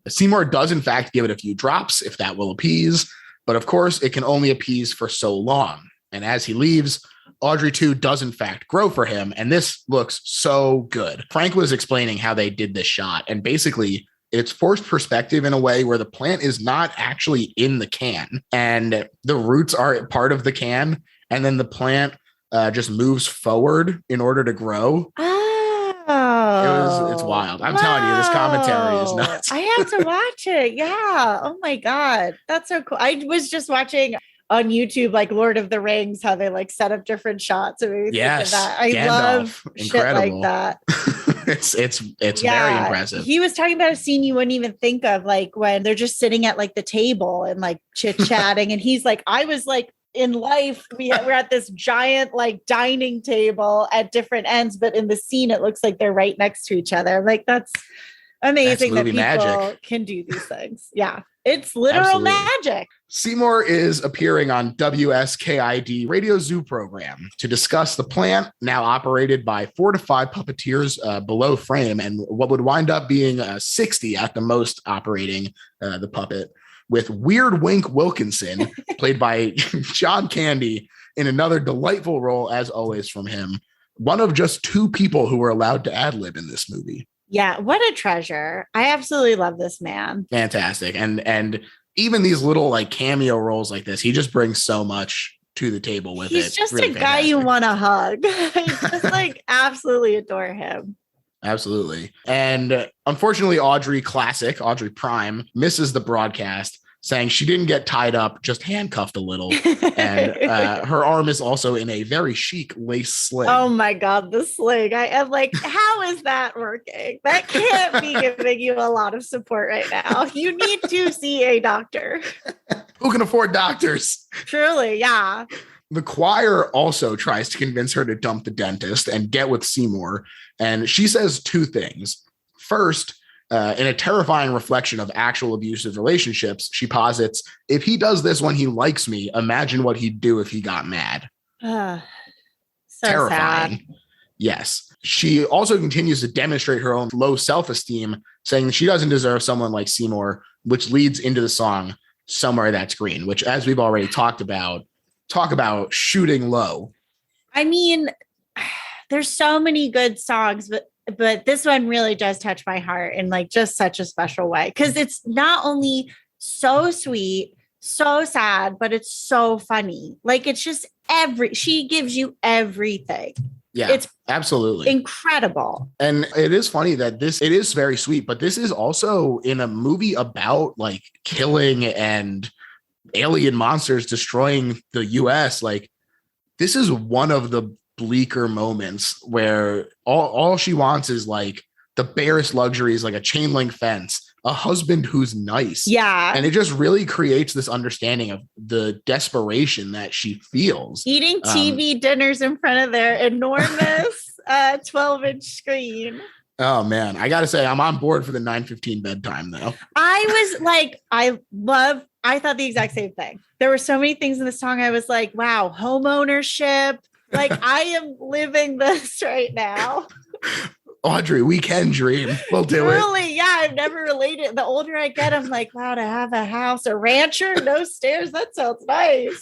So Seymour does, in fact, give it a few drops if that will appease. But of course, it can only appease for so long. And as he leaves, Audrey too does in fact grow for him. And this looks so good. Frank was explaining how they did this shot. And basically it's forced perspective in a way where the plant is not actually in the can and the roots are part of the can. And then the plant just moves forward in order to grow. It's wild. I'm telling you, this commentary is nuts. I have to watch it. Yeah. Oh my God. That's so cool. I was just watching on YouTube, like Lord of the Rings, how they like set up different shots. Yes. That. I Gandalf. love Incredible. shit like that. it's very impressive. He was talking about a scene you wouldn't even think of, like when they're just sitting at like the table and like chit-chatting. And he's like, I was like, in life, we're at this giant like dining table at different ends, but in the scene, it looks like they're right next to each other. Like that's amazing that people magic. Can do these things. Yeah, it's literal magic. Seymour is appearing on WSKID Radio Zoo program to discuss the plant now operated by 4 to 5 puppeteers below frame and what would wind up being 60 at the most operating the puppet, with Weird Wink Wilkinson, played by John Candy, in another delightful role, as always, from him. One of just 2 people who were allowed to ad-lib in this movie. Yeah, what a treasure. I absolutely love this man. Fantastic. And even these little like cameo roles like this, he just brings so much to the table with He's just really a guy fantastic. You want to hug. Just like absolutely adore him. Absolutely. And unfortunately, Audrey Prime misses the broadcast, saying she didn't get tied up, just handcuffed a little. And her arm is also in a very chic lace sling. Oh my God, the sling. I am like, how is that working? That can't be giving you a lot of support right now. You need to see a doctor. Who can afford doctors? Truly, yeah. The choir also tries to convince her to dump the dentist and get with Seymour. And she says 2 things. First, in a terrifying reflection of actual abusive relationships, she posits, if he does this when he likes me, imagine what he'd do if he got mad. So terrifying. Sad. Yes. She also continues to demonstrate her own low self-esteem, saying that she doesn't deserve someone like Seymour, which leads into the song Somewhere That's Green, which, as we've already talk about shooting low. I mean, there's so many good songs, but this one really does touch my heart in like just such a special way, because it's not only so sweet, so sad, but it's so funny. Like it's just she gives you everything. Yeah, it's absolutely incredible. And it is funny that it is very sweet, but this is also in a movie about like killing and alien monsters destroying the US. Like this is one of the bleaker moments where all she wants is like the barest luxuries, like a chain link fence, a husband who's nice. Yeah. And it just really creates this understanding of the desperation that she feels. Eating TV dinners in front of their enormous 12-inch screen. Oh man, I gotta say, I'm on board for the 9:15 bedtime though. I was like, I thought the exact same thing. There were so many things in the song. I was like, wow, home ownership. Like I am living this right now. Audrey, we can dream. We'll do it. Really? Yeah, I've never related. The older I get, I'm like, wow, to have a house, a rancher, no stairs. That sounds nice.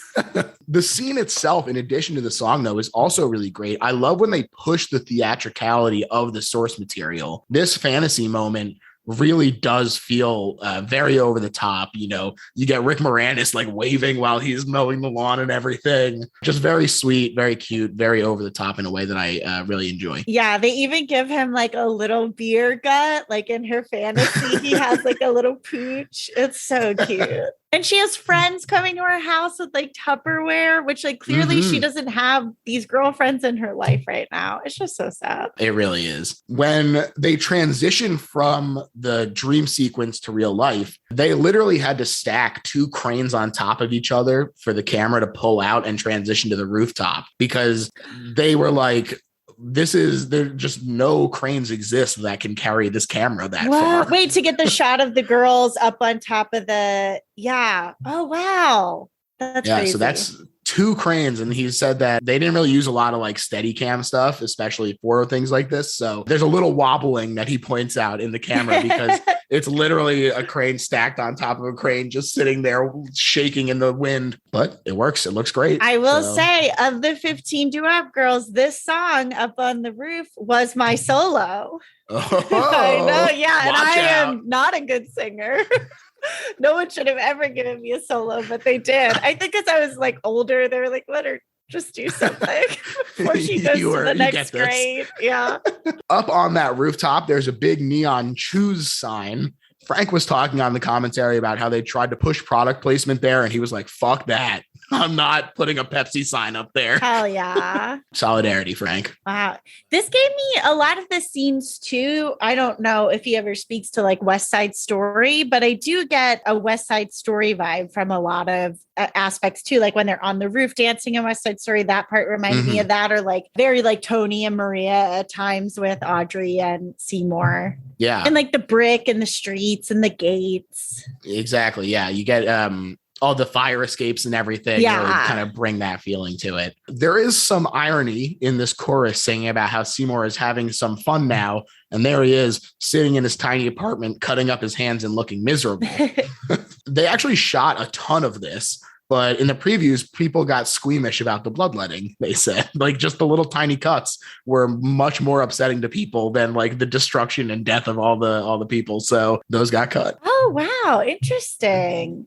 The scene itself, in addition to the song, though, is also really great. I love when they push the theatricality of the source material. This fantasy moment really does feel very over the top. You know, you get Rick Moranis like waving while he's mowing the lawn and everything. Just very sweet, very cute, very over the top in a way that I really enjoy. Yeah, they even give him like a little beer gut, like in her fantasy. He has like a little pooch. It's so cute. And she has friends coming to her house with like Tupperware, which like clearly she doesn't have these girlfriends in her life right now. It's just so sad. It really is. When they transition from the dream sequence to real life, they literally had to stack 2 cranes on top of each other for the camera to pull out and transition to the rooftop, because they were like, there just no cranes exist that can carry this camera that far. Wait, to get the shot of the girls up on top of the, yeah. Oh, wow. That's crazy. So 2 cranes. And he said that they didn't really use a lot of like steady cam stuff, especially for things like this. So there's a little wobbling that he points out in the camera because it's literally a crane stacked on top of a crane, just sitting there shaking in the wind. But it works. It looks great. I will say, of the 15 doo-wop girls, this song Up on the Roof was my solo. Oh, I know. Yeah. And I out. am not a good singer. No one should have ever given me a solo, but they did. I think as I was like older, they were like, let her just do something before she goes to the next grade. Yeah. Up on that rooftop, there's a big neon choose sign. Frank was talking on the commentary about how they tried to push product placement there, and he was like, fuck that. I'm not putting a Pepsi sign up there. Hell yeah. Solidarity, Frank. Wow. This gave me a lot of the scenes too. I don't know if he ever speaks to like West Side Story, but I do get a West Side Story vibe from a lot of aspects too. Like when they're on the roof dancing in West Side Story, that part reminds me of that, or like very like Tony and Maria at times with Audrey and Seymour. Yeah. And like the brick and the streets and the gates. Exactly. Yeah. You get all the fire escapes and everything really kind of bring that feeling to it. There is some irony in this chorus singing about how Seymour is having some fun now. And there he is sitting in his tiny apartment, cutting up his hands and looking miserable. They actually shot a ton of this, but in the previews, people got squeamish about the bloodletting. They said like just the little tiny cuts were much more upsetting to people than like the destruction and death of all the people. So those got cut. Oh, wow. Interesting.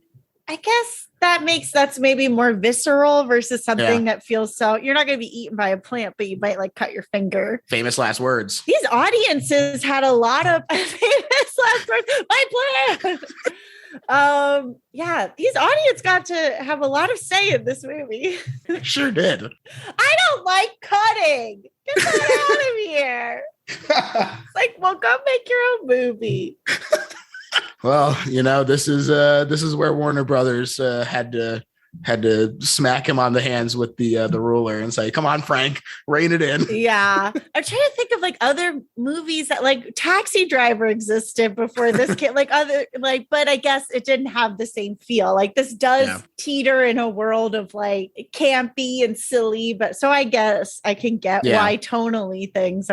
I guess that's maybe more visceral versus something that feels so, you're not going to be eaten by a plant, but you might like cut your finger. Famous last words. These audiences had a lot of famous last words. My plant. These audience got to have a lot of say in this movie. Sure did. I don't like cutting. Get that out of here. It's like, well, go make your own movie. Well, this is where Warner Brothers had to smack him on the hands with the ruler and say, come on, Frank, rein it in. Yeah. I'm trying to think of like other movies that like Taxi Driver existed before this kid, but I guess it didn't have the same feel. Like this does teeter in a world of like campy and silly, but so I guess I can get why tonally things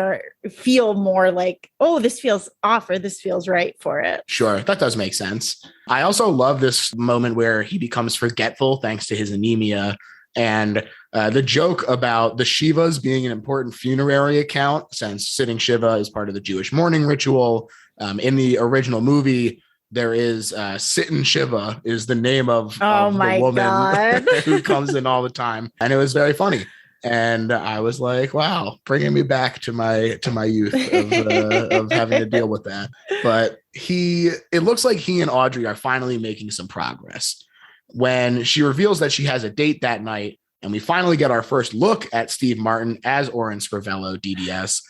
feel more like, oh, this feels off or this feels right for it. Sure. That does make sense. I also love this moment where he becomes forgetful thanks to his anemia, and the joke about the Shivas being an important funerary account, since sitting Shiva is part of the Jewish mourning ritual. In the original movie, there is Sittin' Shiva is the name of the woman who comes in all the time, and it was very funny. And I was like, wow, bringing me back to my youth of having to deal with that. But it looks like he and Audrey are finally making some progress. When she reveals that she has a date that night, and we finally get our first look at Steve Martin as Orin Scrivello, DDS,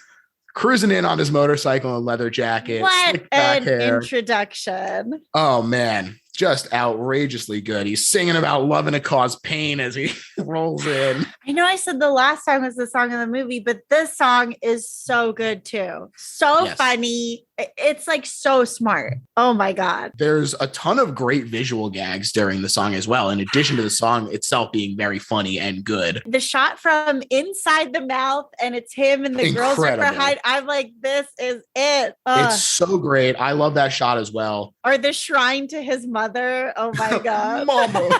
cruising in on his motorcycle and leather jacket. What an introduction. Oh, man. Just outrageously good. He's singing about loving to cause pain as he rolls in. I know I said the last song was the song of the movie, but this song is so good too. So funny. It's like so smart. Oh my God. There's a ton of great visual gags during the song as well, in addition to the song itself being very funny and good. The shot from inside the mouth and it's him and the girls are behind. I'm like, this is it. It's so great. I love that shot as well. Or the shrine to his mother. Oh my God. Mama.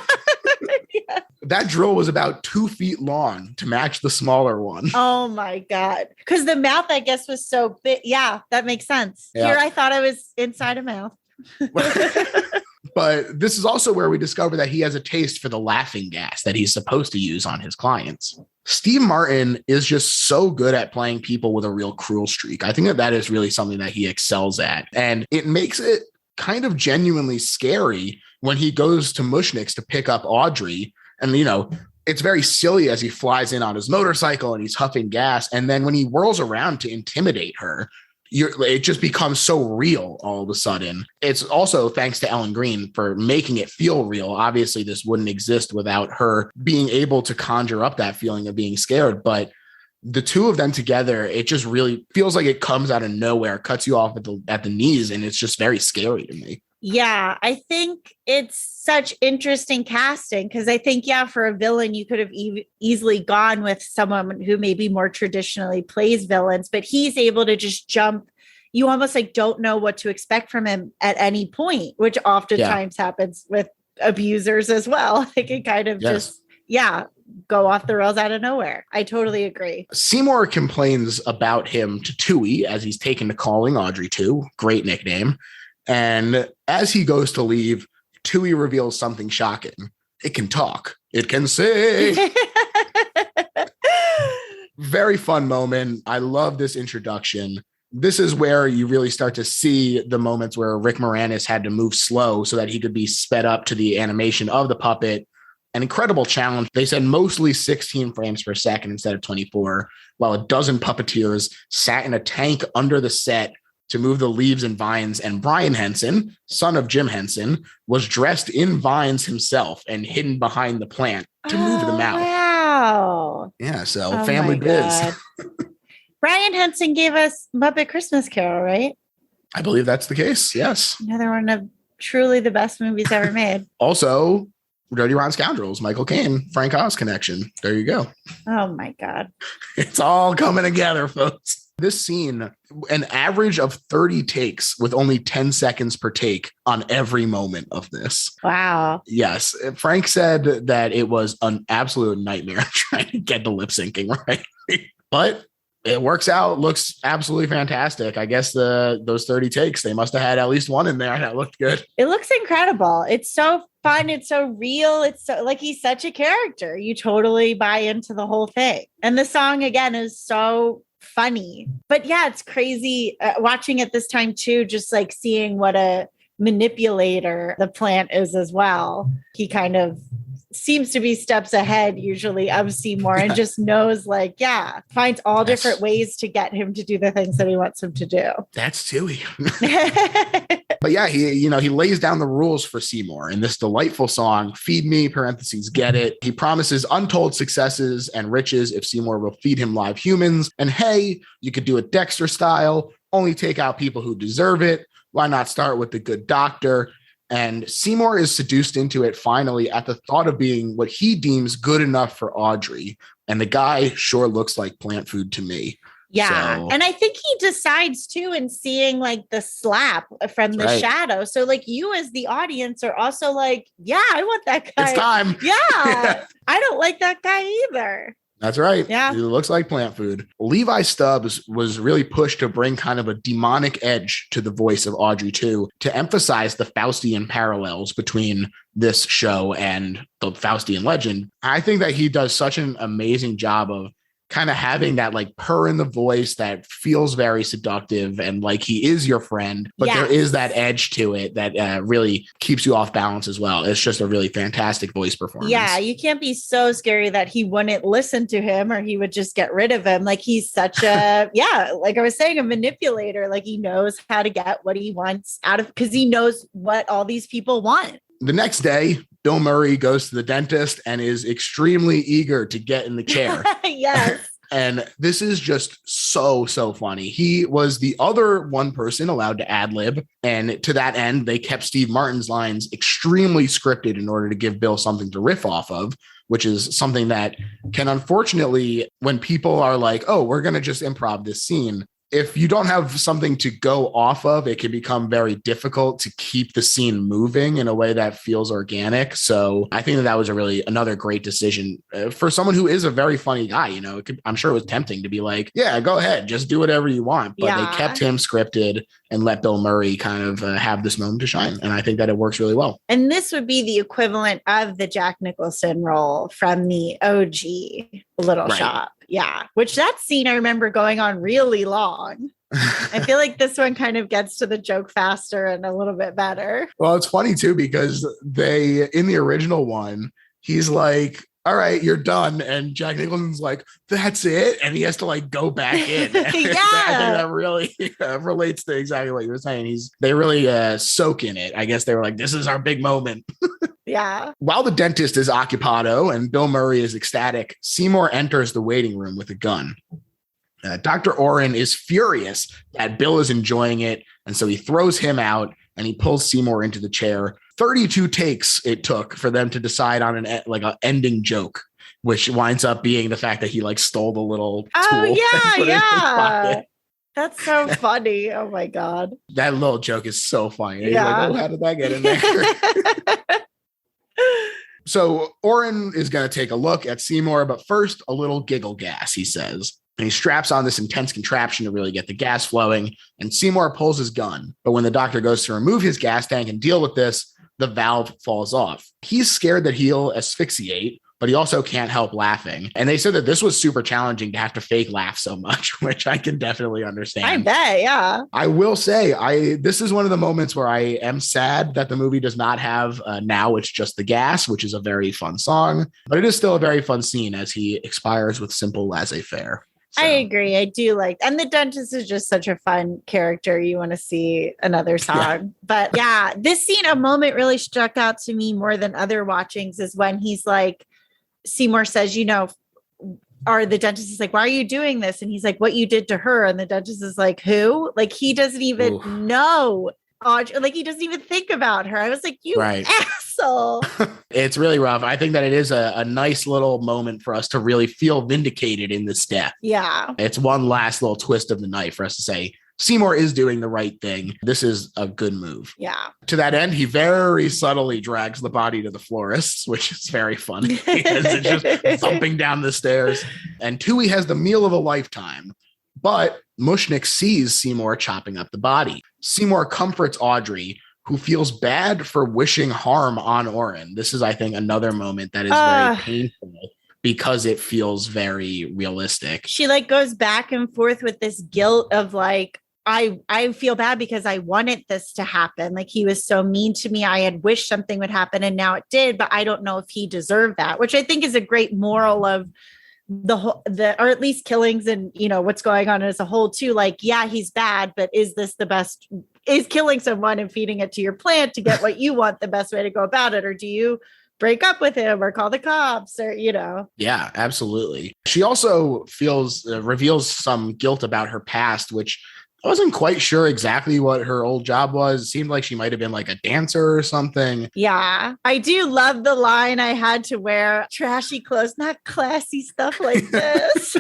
That drill was about 2 feet long to match the smaller one. Oh my God. Because the mouth, I guess, was so big. Yeah, that makes sense. Yeah. Here I thought I was inside a mouth. But this is also where we discover that he has a taste for the laughing gas that he's supposed to use on his clients. Steve Martin is just so good at playing people with a real cruel streak. I think that is really something that he excels at. And it makes it kind of genuinely scary when he goes to Mushnick's to pick up Audrey. And, it's very silly as he flies in on his motorcycle and he's huffing gas. And then when he whirls around to intimidate her, it just becomes so real all of a sudden. It's also thanks to Ellen Greene for making it feel real. Obviously, this wouldn't exist without her being able to conjure up that feeling of being scared. But the two of them together, it just really feels like it comes out of nowhere, cuts you off at the knees, and it's just very scary to me. Yeah, I think it's such interesting casting because I think, yeah, for a villain, you could have easily gone with someone who maybe more traditionally plays villains, but he's able to just jump. You almost like don't know what to expect from him at any point, which oftentimes happens with abusers as well. Like it kind of just, go off the rails out of nowhere. I totally agree. Seymour complains about him to Tui as he's taken to calling Audrey 2. Great nickname. And as he goes to leave, Tui reveals something shocking. It can talk. It can sing. Very fun moment. I love this introduction. This is where you really start to see the moments where Rick Moranis had to move slow so that he could be sped up to the animation of the puppet. An incredible challenge. They said mostly 16 frames per second instead of 24, while a dozen puppeteers sat in a tank under the set to move the leaves and vines. And Brian Henson, son of Jim Henson, was dressed in vines himself and hidden behind the plant to move them out. Wow. Yeah, so family biz. Brian Henson gave us Muppet Christmas Carol, right? I believe that's the case, yes. Another one of truly the best movies ever made. Also, Dirty Rotten Scoundrels, Michael Caine, Frank Oz connection. There you go. Oh, my God. It's all coming together, folks. This scene, an average of 30 takes with only 10 seconds per take on every moment of this. Wow. Yes. Frank said that it was an absolute nightmare trying to get the lip syncing right. But it works out, looks absolutely fantastic. I guess those 30 takes, they must have had at least one in there that looked good. It looks incredible. It's so fun. It's so real. It's so like he's such a character. You totally buy into the whole thing. And the song, again, is so funny. But yeah, it's crazy watching it this time too, just like seeing what a manipulator the plant is as well. He kind of seems to be steps ahead usually of Seymour and just knows finds all different ways to get him to do the things that he wants him to do. That's Tui. But yeah, he lays down the rules for Seymour in this delightful song, Feed Me, parentheses, Get It. He promises untold successes and riches if Seymour will feed him live humans. And hey, you could do it Dexter style, only take out people who deserve it. Why not start with the good doctor? And Seymour is seduced into it finally at the thought of being what he deems good enough for Audrey. And the guy sure looks like plant food to me. Yeah. So, and I think he decides too in seeing like the slap from the shadow. So like you as the audience are also like, yeah, I want that guy. It's time. Yeah. I don't like that guy either. That's right. Yeah. He looks like plant food. Levi Stubbs was really pushed to bring kind of a demonic edge to the voice of Audrey 2 to emphasize the Faustian parallels between this show and the Faustian legend. I think that he does such an amazing job of kind of having that like purr in the voice that feels very seductive and like he is your friend, but there is that edge to it that really keeps you off balance as well. It's just a really fantastic voice performance. Yeah, you can't be so scary that he wouldn't listen to him or he would just get rid of him. Like he's such a, like I was saying, a manipulator. Like he knows how to get what he wants out of, because he knows what all these people want. The next day, Bill Murray goes to the dentist and is extremely eager to get in the chair. Yes. And this is just so funny. He was the other one person allowed to ad lib. And to that end, they kept Steve Martin's lines extremely scripted in order to give Bill something to riff off of, which is something that can unfortunately, when people are like, oh, we're going to just improv this scene, if you don't have something to go off of, it can become very difficult to keep the scene moving in a way that feels organic. So I think that was another great decision for someone who is a very funny guy. You know, I'm sure it was tempting to be like, yeah, go ahead, just do whatever you want. But they kept him scripted and let Bill Murray kind of have this moment to shine. And I think that it works really well. And this would be the equivalent of the Jack Nicholson role from the OG Little Shop. Yeah, which that scene I remember going on really long. I feel like this one kind of gets to the joke faster and a little bit better. Well, it's funny too, because in the original one, he's like, all right, you're done. And Jack Nicholson's like, that's it. And he has to like go back in. I think that really relates to exactly what you were saying. They really soak in it. I guess they were like, this is our big moment. Yeah. While the dentist is occupado and Bill Murray is ecstatic, Seymour enters the waiting room with a gun. Dr. Oren is furious that Bill is enjoying it, and so he throws him out and he pulls Seymour into the chair. 32 takes it took for them to decide on an ending joke, which winds up being the fact that he like stole the little tool. Oh yeah. That's so funny. Oh my God. That little joke is so funny. Yeah. He's like, oh, how did that get in there? So Oren is going to take a look at Seymour, but first a little giggle gas, he says. And he straps on this intense contraption to really get the gas flowing, and Seymour pulls his gun. But when the doctor goes to remove his gas tank and deal with this, the valve falls off. He's scared that he'll asphyxiate, but he also can't help laughing. And they said that this was super challenging to have to fake laugh so much, which I can definitely understand. I bet, yeah. I will say, this is one of the moments where I am sad that the movie does not have Now It's Just the Gas, which is a very fun song, but it is still a very fun scene as he expires with simple laissez-faire. So. I agree. I do like, and the dentist is just such a fun character. You want to see another song. Yeah. But yeah, this scene, a moment really struck out to me more than other watchings is when he's like, Seymour says, or the dentist is like, why are you doing this? And he's like, what you did to her. And the dentist is like, who? Like, he doesn't even know. Like, he doesn't even think about her. I was like, you asshole. It's really rough. I think that it is a nice little moment for us to really feel vindicated in this death. Yeah. It's one last little twist of the knife for us to say, Seymour is doing the right thing. This is a good move. Yeah. To that end, he very subtly drags the body to the florist's, which is very funny because it's just thumping down the stairs. And Tui has the meal of a lifetime. But Mushnick sees Seymour chopping up the body. Seymour comforts Audrey, who feels bad for wishing harm on Oren. This is, I think, another moment that is very painful because it feels very realistic. She like goes back and forth with this guilt of like, I feel bad because I wanted this to happen. Like, he was so mean to me. I had wished something would happen and now it did, but I don't know if he deserved that, which I think is a great moral of or at least killings and, what's going on as a whole too. Like, yeah, he's bad, but is this the best? Is killing someone and feeding it to your plant to get what you want the best way to go about it? Or do you break up with him or call the cops or, Yeah, absolutely. She also reveals some guilt about her past, which I wasn't quite sure exactly what her old job was. It seemed like she might have been like a dancer or something. Yeah. I do love the line, I had to wear trashy clothes, not classy stuff like this.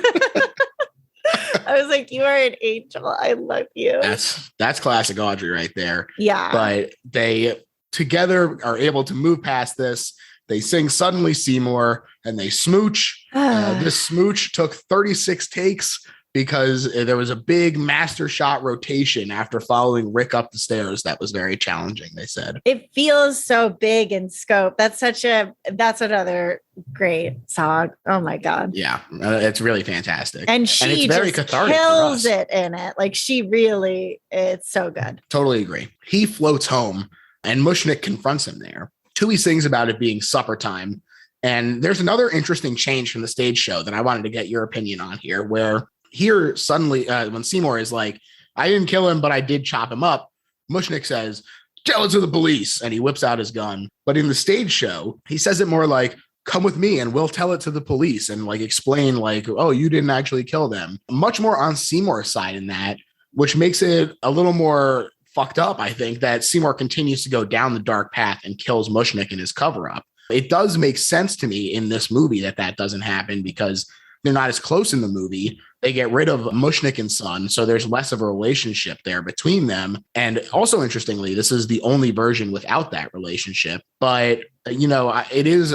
I was like, you are an angel. I love you. That's classic Audrey right there. Yeah. But they together are able to move past this. They sing Suddenly Seymour and they smooch. This smooch took 36 takes because there was a big master shot rotation after following Rick up the stairs. That was very challenging, they said. It feels so big in scope. That's another great song. Oh my God. Yeah, it's really fantastic. And she it's very just cathartic kills it in it. Like, it's so good. Totally agree. He floats home and Mushnick confronts him there. Tui sings about it being supper time. And there's another interesting change from the stage show that I wanted to get your opinion on here, where here suddenly when Seymour is like, I didn't kill him, but I did chop him up, Mushnick says, tell it to the police. And he whips out his gun. But in the stage show, he says it more like, come with me and we'll tell it to the police and like explain like, oh, you didn't actually kill them. Much more on Seymour's side in that, which makes it a little more fucked up, I think, that Seymour continues to go down the dark path and kills Mushnick in his cover up. It does make sense to me in this movie that doesn't happen because they're not as close in the movie. They get rid of Mushnick and son, so there's less of a relationship there between them. And also, interestingly, this is the only version without that relationship. But, it is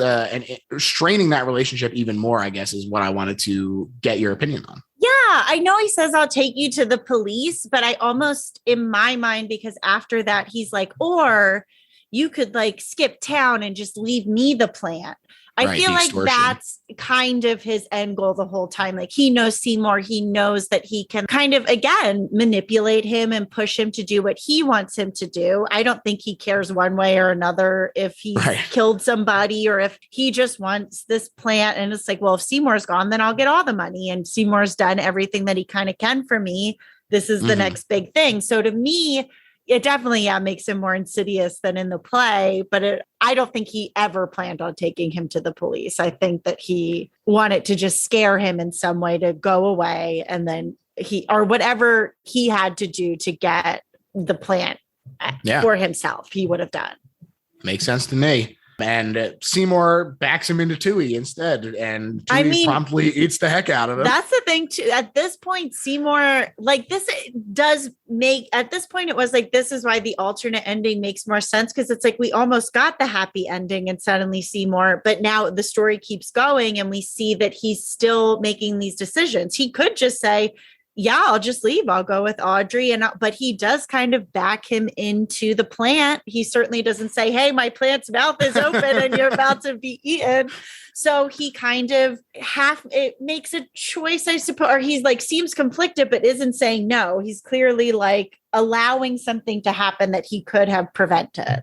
straining that relationship even more, I guess, is what I wanted to get your opinion on. Yeah, I know he says, I'll take you to the police, but I almost, in my mind, because after that, he's like, or you could like skip town and just leave me the plant. I feel like that's kind of his end goal the whole time. Like, he knows Seymour. He knows that he can kind of, again, manipulate him and push him to do what he wants him to do. I don't think he cares one way or another if he's killed somebody or if he just wants this plant. And it's like, well, if Seymour's gone, then I'll get all the money. And Seymour's done everything that he kind of can for me. This is the next big thing. So to me, it definitely makes him more insidious than in the play, but I don't think he ever planned on taking him to the police. I think that he wanted to just scare him in some way to go away, and then or whatever he had to do to get the plant for himself, he would have done. Makes sense to me. And Seymour backs him into Tui instead. And Tui promptly eats the heck out of him. That's the thing, too. At this point, Seymour, like, this does make, at this point, it was like, this is why the alternate ending makes more sense. Because it's like, we almost got the happy ending and suddenly Seymour, but now the story keeps going and we see that he's still making these decisions. He could just say, yeah, I'll just leave. I'll go with Audrey. But he does kind of back him into the plant. He certainly doesn't say, hey, my plant's mouth is open and you're about to be eaten. So he kind of it makes a choice, I suppose, or he's like, seems conflicted, but isn't saying no. He's clearly like allowing something to happen that he could have prevented.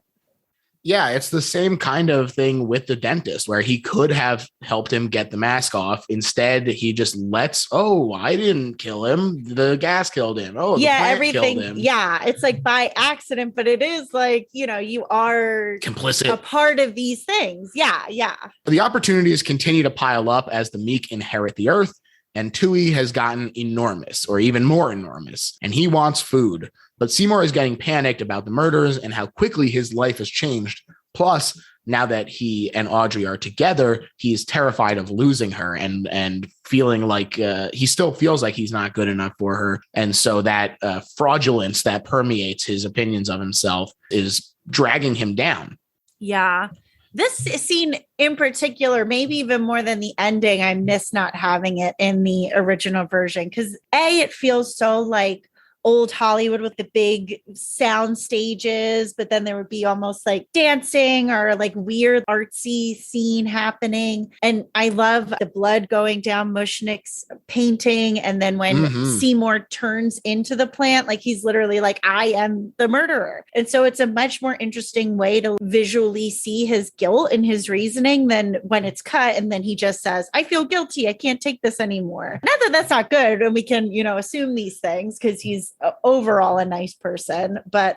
Yeah, it's the same kind of thing with the dentist where he could have helped him get the mask off. Instead, he just I didn't kill him. The gas killed him. Oh, yeah, everything. Killed him. Yeah, it's like by accident, but it is like, you are complicit, a part of these things. Yeah, yeah. The opportunities continue to pile up as the meek inherit the earth. And Tui has gotten enormous, or even more enormous, and he wants food. But Seymour is getting panicked about the murders and how quickly his life has changed. Plus, now that he and Audrey are together, he's terrified of losing her and feeling like he still feels like he's not good enough for her. And so that fraudulence that permeates his opinions of himself is dragging him down. Yeah. This scene in particular, maybe even more than the ending, I miss not having it in the original version because it feels so like old Hollywood with the big sound stages, but then there would be almost like dancing or like weird artsy scene happening. And I love the blood going down Mushnick's painting. And then when Seymour turns into the plant, like he's literally like, I am the murderer. And so it's a much more interesting way to visually see his guilt and his reasoning than when it's cut. And then he just says, I feel guilty. I can't take this anymore. Not that that's not good. And we can, assume these things because he's overall a nice person, but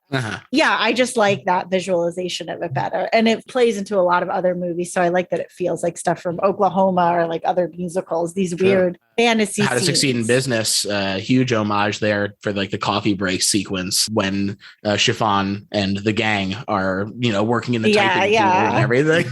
yeah, I just like that visualization of it better. And it plays into a lot of other movies. So I like that it feels like stuff from Oklahoma or like other musicals, these weird fantasy How to Succeed in Business, huge homage there for like the coffee break sequence when Chiffon and the gang are, working in the typing pool and everything.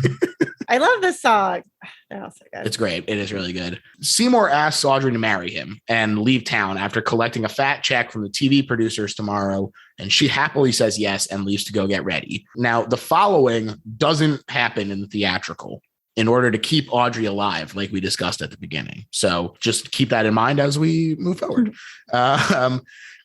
I love this song. Oh, so good. It's great. It is really good. Seymour asks Audrey to marry him and leave town after collecting a fat check from the TV producers tomorrow. And she happily says yes and leaves to go get ready. Now, the following doesn't happen in the theatrical in order to keep Audrey alive, like we discussed at the beginning. So just keep that in mind as we move forward.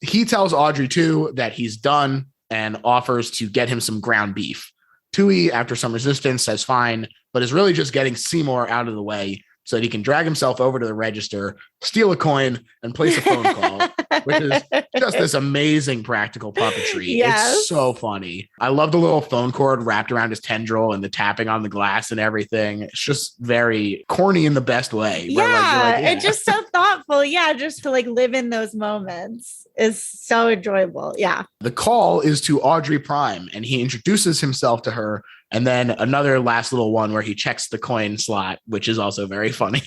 He tells Audrey, too, that he's done and offers to get him some ground beef. Tui, after some resistance, says fine, but is really just getting Seymour out of the way so that he can drag himself over to the register, steal a coin, and place a phone call, which is just this amazing practical puppetry. Yes. It's so funny. I love the little phone cord wrapped around his tendril and the tapping on the glass and everything. It's just very corny in the best way. And just so thoughtful. Yeah, just to like live in those moments is so enjoyable. Yeah. The call is to Audrey Prime, and he introduces himself to her. And then another last little one where he checks the coin slot, which is also very funny.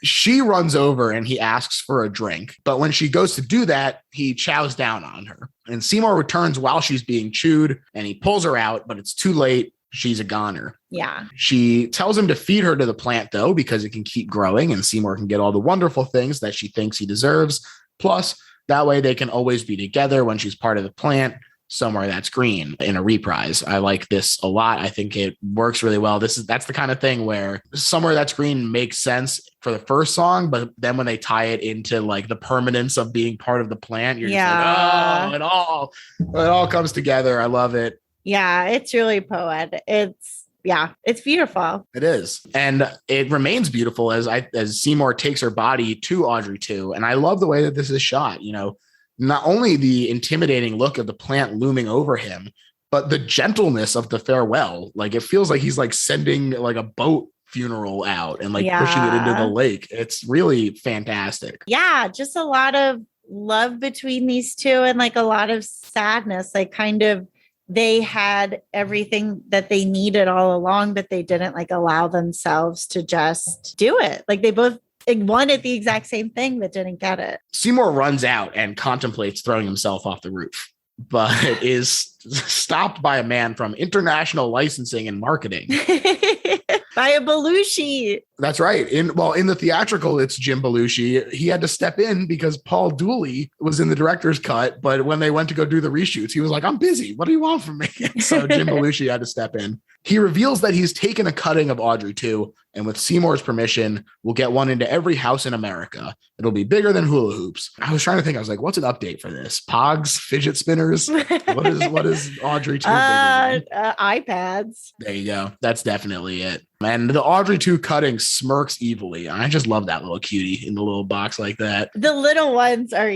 She runs over and he asks for a drink. But when she goes to do that, he chows down on her. And Seymour returns while she's being chewed and he pulls her out, but it's too late. She's a goner. Yeah. She tells him to feed her to the plant, though, because it can keep growing and Seymour can get all the wonderful things that she thinks he deserves. Plus, that way they can always be together when she's part of the plant. Somewhere That's Green in a reprise. I like this a lot. I think it works really well. That's the kind of thing where Somewhere That's Green makes sense for the first song, but then when they tie it into like the permanence of being part of the plant, you're just like, oh, it all comes together. I love it. Yeah, it's really poetic. It's beautiful. It is. And it remains beautiful as Seymour takes her body to Audrey too. And I love the way that this is shot, not only the intimidating look of the plant looming over him, but the gentleness of the farewell. Like it feels like he's like sending like a boat funeral out and like pushing it into the lake. It's really fantastic. Yeah, just a lot of love between these two and like a lot of sadness. Like kind of they had everything that they needed all along, but they didn't like allow themselves to just do it. Like they both wanted the exact same thing but didn't get it. Seymour runs out and contemplates throwing himself off the roof. but is stopped by a man from international licensing and marketing. By a Belushi. That's right. In the theatrical, it's Jim Belushi. He had to step in because Paul Dooley was in the director's cut. But when they went to go do the reshoots, he was like, I'm busy. What do you want from me? So Jim Belushi had to step in. He reveals that he's taken a cutting of Audrey 2, and with Seymour's permission, we'll get one into every house in America. It'll be bigger than hula hoops. I was trying to think. I was like, what's an update for this? Pogs, fidget spinners? What is Audrey 2? iPads. There you go. That's definitely it. And the Audrey 2 cutting smirks evilly. I just love that little cutie in the little box like that. The little ones are,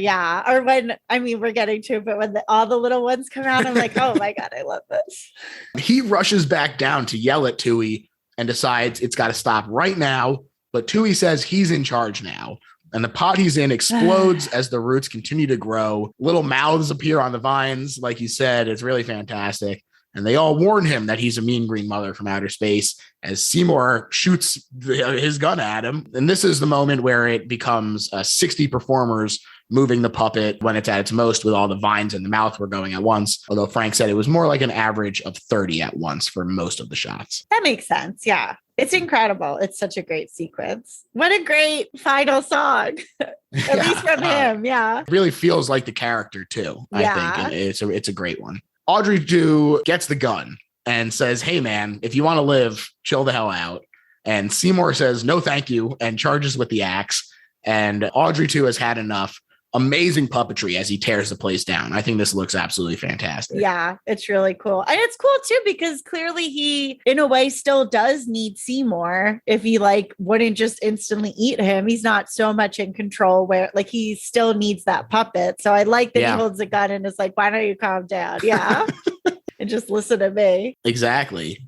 or when, we're getting to it, but when all the little ones come out, I'm like, oh my God, I love this. He rushes back down to yell at Tui and decides it's got to stop right now. But Tui says he's in charge now. And the pot he's in explodes as the roots continue to grow. Little mouths appear on the vines. Like you said, it's really fantastic. And they all warn him that he's a mean green mother from outer space as Seymour shoots his gun at him. And this is the moment where it becomes 60 performers moving the puppet when it's at its most, with all the vines in the mouth were going at once. Although Frank said it was more like an average of 30 at once for most of the shots. That makes sense. Yeah. It's incredible. It's such a great sequence. What a great final song. At least from him. Yeah. It really feels like the character too. I think it's a great one. Audrey 2 gets the gun and says, hey, man, if you want to live, chill the hell out. And Seymour says, no, thank you, and charges with the axe. And Audrey 2 has had enough. Amazing puppetry as he tears the place down. I think this looks absolutely fantastic. Yeah, it's really cool. And it's cool, too, because clearly he, in a way, still does need Seymour. If he wouldn't just instantly eat him, he's not so much in control where he still needs that puppet. So I like that he holds a gun and is like, why don't you calm down? Yeah. And just listen to me. Exactly.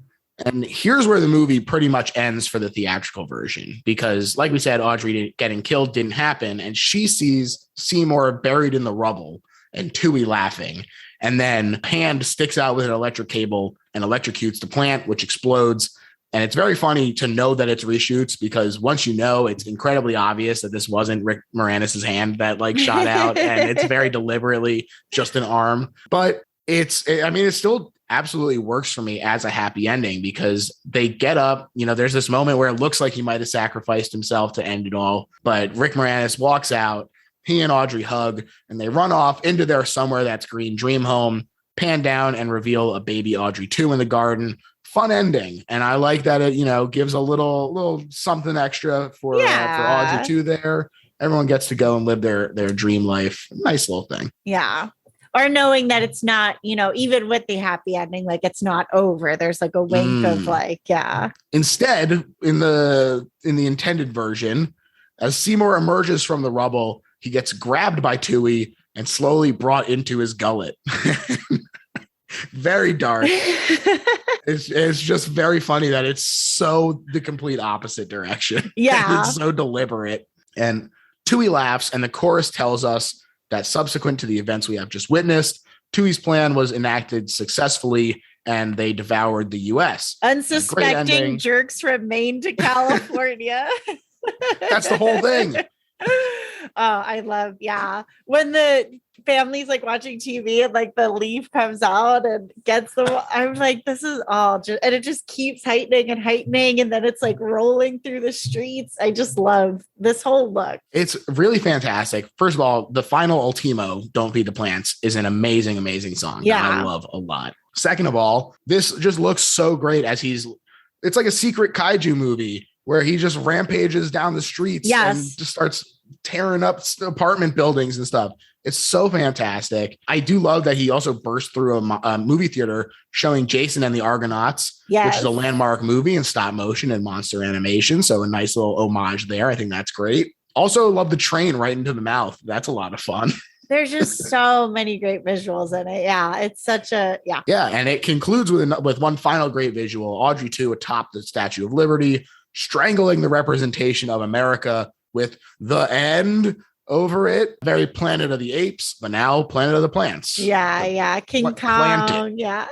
And here's where the movie pretty much ends for the theatrical version, because like we said, Audrey getting killed didn't happen. And she sees Seymour buried in the rubble and Tui laughing. And then hand sticks out with an electric cable and electrocutes the plant, which explodes. And it's very funny to know that it's reshoots, because once you know, it's incredibly obvious that this wasn't Rick Moranis' hand that shot out. And it's very deliberately just an arm. But it still absolutely works for me as a happy ending, because they get up, there's this moment where it looks like he might have sacrificed himself to end it all. But Rick Moranis walks out, he and Audrey hug, and they run off into their somewhere that's green dream home, pan down and reveal a baby Audrey 2 in the garden. Fun ending. And I like that it, gives a little something extra for Audrey 2 there. Everyone gets to go and live their dream life. Nice little thing. Yeah. Or knowing that it's not, even with the happy ending, it's not over. There's a wink of Instead, in the intended version, as Seymour emerges from the rubble, he gets grabbed by Tui and slowly brought into his gullet. Very dark. It's just very funny that it's so the complete opposite direction. Yeah. It's so deliberate. And Tui laughs, and the chorus tells us that subsequent to the events we have just witnessed, Tui's plan was enacted successfully, and they devoured the U.S. Unsuspecting jerks from Maine to California. That's the whole thing. I love, when the family's watching TV and the leaf comes out and gets the, I'm like, this is all just, and it just keeps heightening, and then it's rolling through the streets. I just love this whole look. It's really fantastic. First of all, the final Ultimo, Don't Feed the Plants, is an amazing, amazing song that I love a lot. Second of all, this just looks so great as it's like a secret kaiju movie where he just rampages down the streets and just starts tearing up apartment buildings and stuff. It's so fantastic. I do love that he also burst through a movie theater showing Jason and the Argonauts, which is a landmark movie in stop motion and monster animation. So a nice little homage there. I think that's great. Also love the train right into the mouth. That's a lot of fun. There's just so many great visuals in it. Yeah, it's such a, Yeah, and it concludes with one final great visual. Audrey 2 atop the Statue of Liberty, strangling the representation of America with the end over it. Very Planet of the Apes, but now Planet of the Plants. Yeah. King Kong. Planted. Yeah.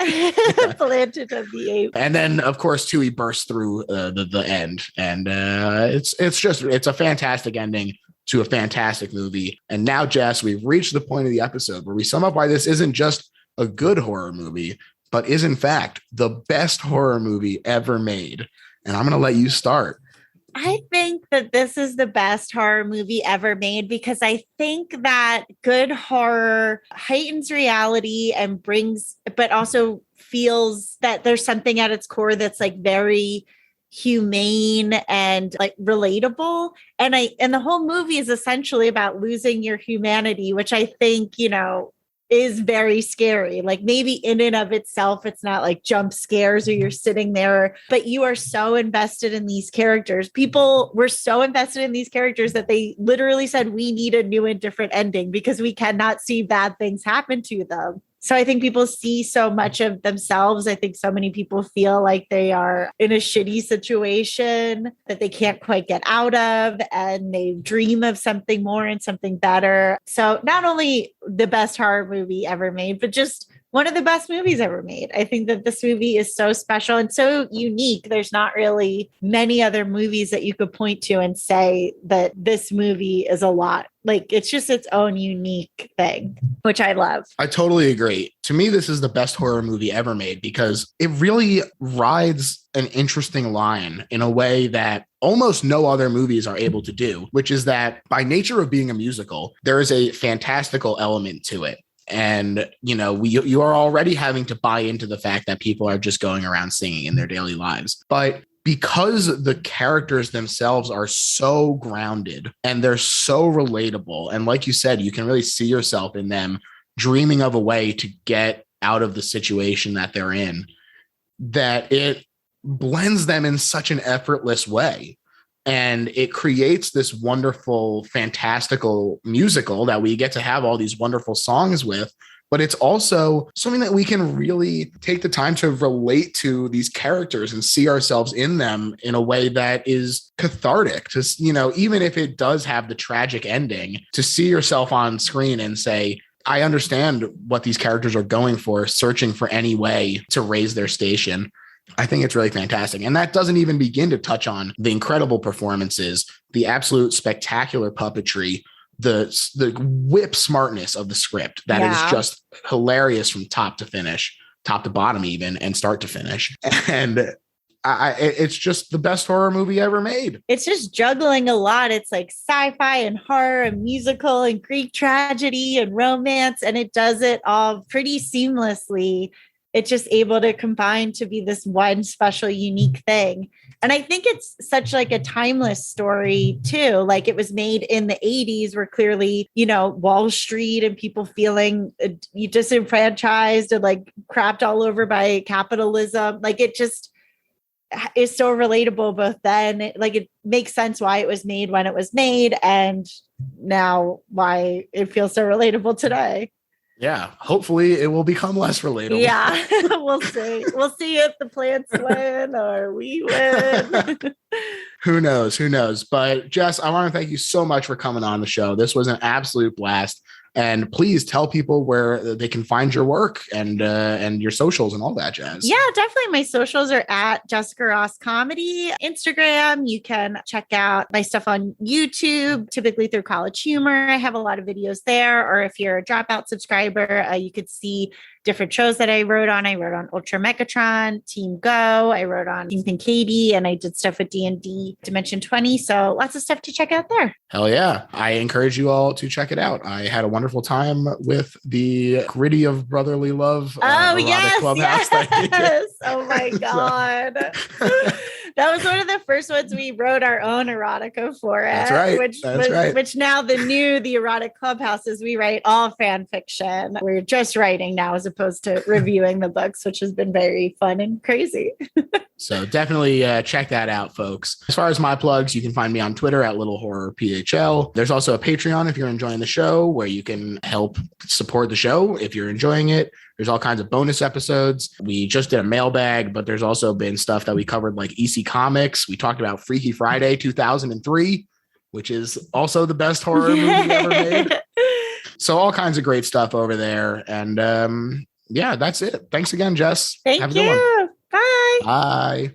Planet of the Apes. And then, of course, Tui bursts through the end. And it's a fantastic ending to a fantastic movie. And now, Jess, we've reached the point of the episode where we sum up why this isn't just a good horror movie, but is in fact the best horror movie ever made. And I'm going to let you start. I think that this is the best horror movie ever made because I think that good horror heightens reality and but also feels that there's something at its core that's like very humane and like relatable. And the whole movie is essentially about losing your humanity, which I think, is very scary. Like maybe in and of itself, it's not like jump scares or you're sitting there, but you are so invested in these characters. People were so invested in these characters that they literally said, we need a new and different ending because we cannot see bad things happen to them. So I think people see so much of themselves. I think so many people feel like they are in a shitty situation that they can't quite get out of, and they dream of something more and something better. So not only the best horror movie ever made, but just one of the best movies ever made. I think that this movie is so special and so unique. There's not really many other movies that you could point to and say that this movie is a lot. Like it's just its own unique thing, which I love. I totally agree. To me, this is the best horror movie ever made because it really rides an interesting line in a way that almost no other movies are able to do, which is that by nature of being a musical, there is a fantastical element to it. And, you are already having to buy into the fact that people are just going around singing in their daily lives. But because the characters themselves are so grounded and they're so relatable, and like you said, you can really see yourself in them dreaming of a way to get out of the situation that they're in, that it blends them in such an effortless way. And it creates this wonderful, fantastical musical that we get to have all these wonderful songs with. But it's also something that we can really take the time to relate to these characters and see ourselves in them in a way that is cathartic. To, even if it does have the tragic ending, to see yourself on screen and say, I understand what these characters are going for, searching for any way to raise their station. I think it's really fantastic. And that doesn't even begin to touch on the incredible performances, the absolute spectacular puppetry, the whip smartness of the script that is just hilarious from top to finish, top to bottom even, and start to finish. And it's just the best horror movie ever made. It's just juggling a lot. It's like sci-fi and horror and musical and Greek tragedy and romance, and it does it all pretty seamlessly. It's just able to combine to be this one special, unique thing. And I think it's such like a timeless story too. Like it was made in the 80s where clearly, Wall Street and people feeling disenfranchised and like crapped all over by capitalism. Like it just is so relatable both then. It makes sense why it was made when it was made and now why it feels so relatable today. Yeah, hopefully it will become less relatable. Yeah, we'll see. We'll see if the plants win or we win. Who knows? But Jess, I want to thank you so much for coming on the show. This was an absolute blast. And please tell people where they can find your work and your socials and all that jazz. Yeah, definitely. My socials are at Jessica Ross Comedy. Instagram, you can check out my stuff on YouTube, typically through College Humor. I have a lot of videos there. Or if you're a Dropout subscriber, you could see different shows that I wrote on. I wrote on Ultra Megatron, Team Go. I wrote on Team Katie, and I did stuff with D&D Dimension 20. So lots of stuff to check out there. Hell yeah. I encourage you all to check it out. I had a wonderful time with the Gritty of Brotherly Love. Yes. Oh my God. That was one of the first ones we wrote our own erotica for it. That's right. Which now the erotic clubhouse is we write all fan fiction. We're just writing now as opposed to reviewing the books, which has been very fun and crazy. So definitely check that out, folks. As far as my plugs, you can find me on Twitter at Little Horror PHL. There's also a Patreon if you're enjoying the show where you can help support the show if you're enjoying it. There's all kinds of bonus episodes. We just did a mailbag, but there's also been stuff that we covered like EC Comics. We talked about Freaky Friday 2003, which is also the best horror movie ever made. So all kinds of great stuff over there. And yeah, that's it. Thanks again, Jess. Thank you. Bye. Bye.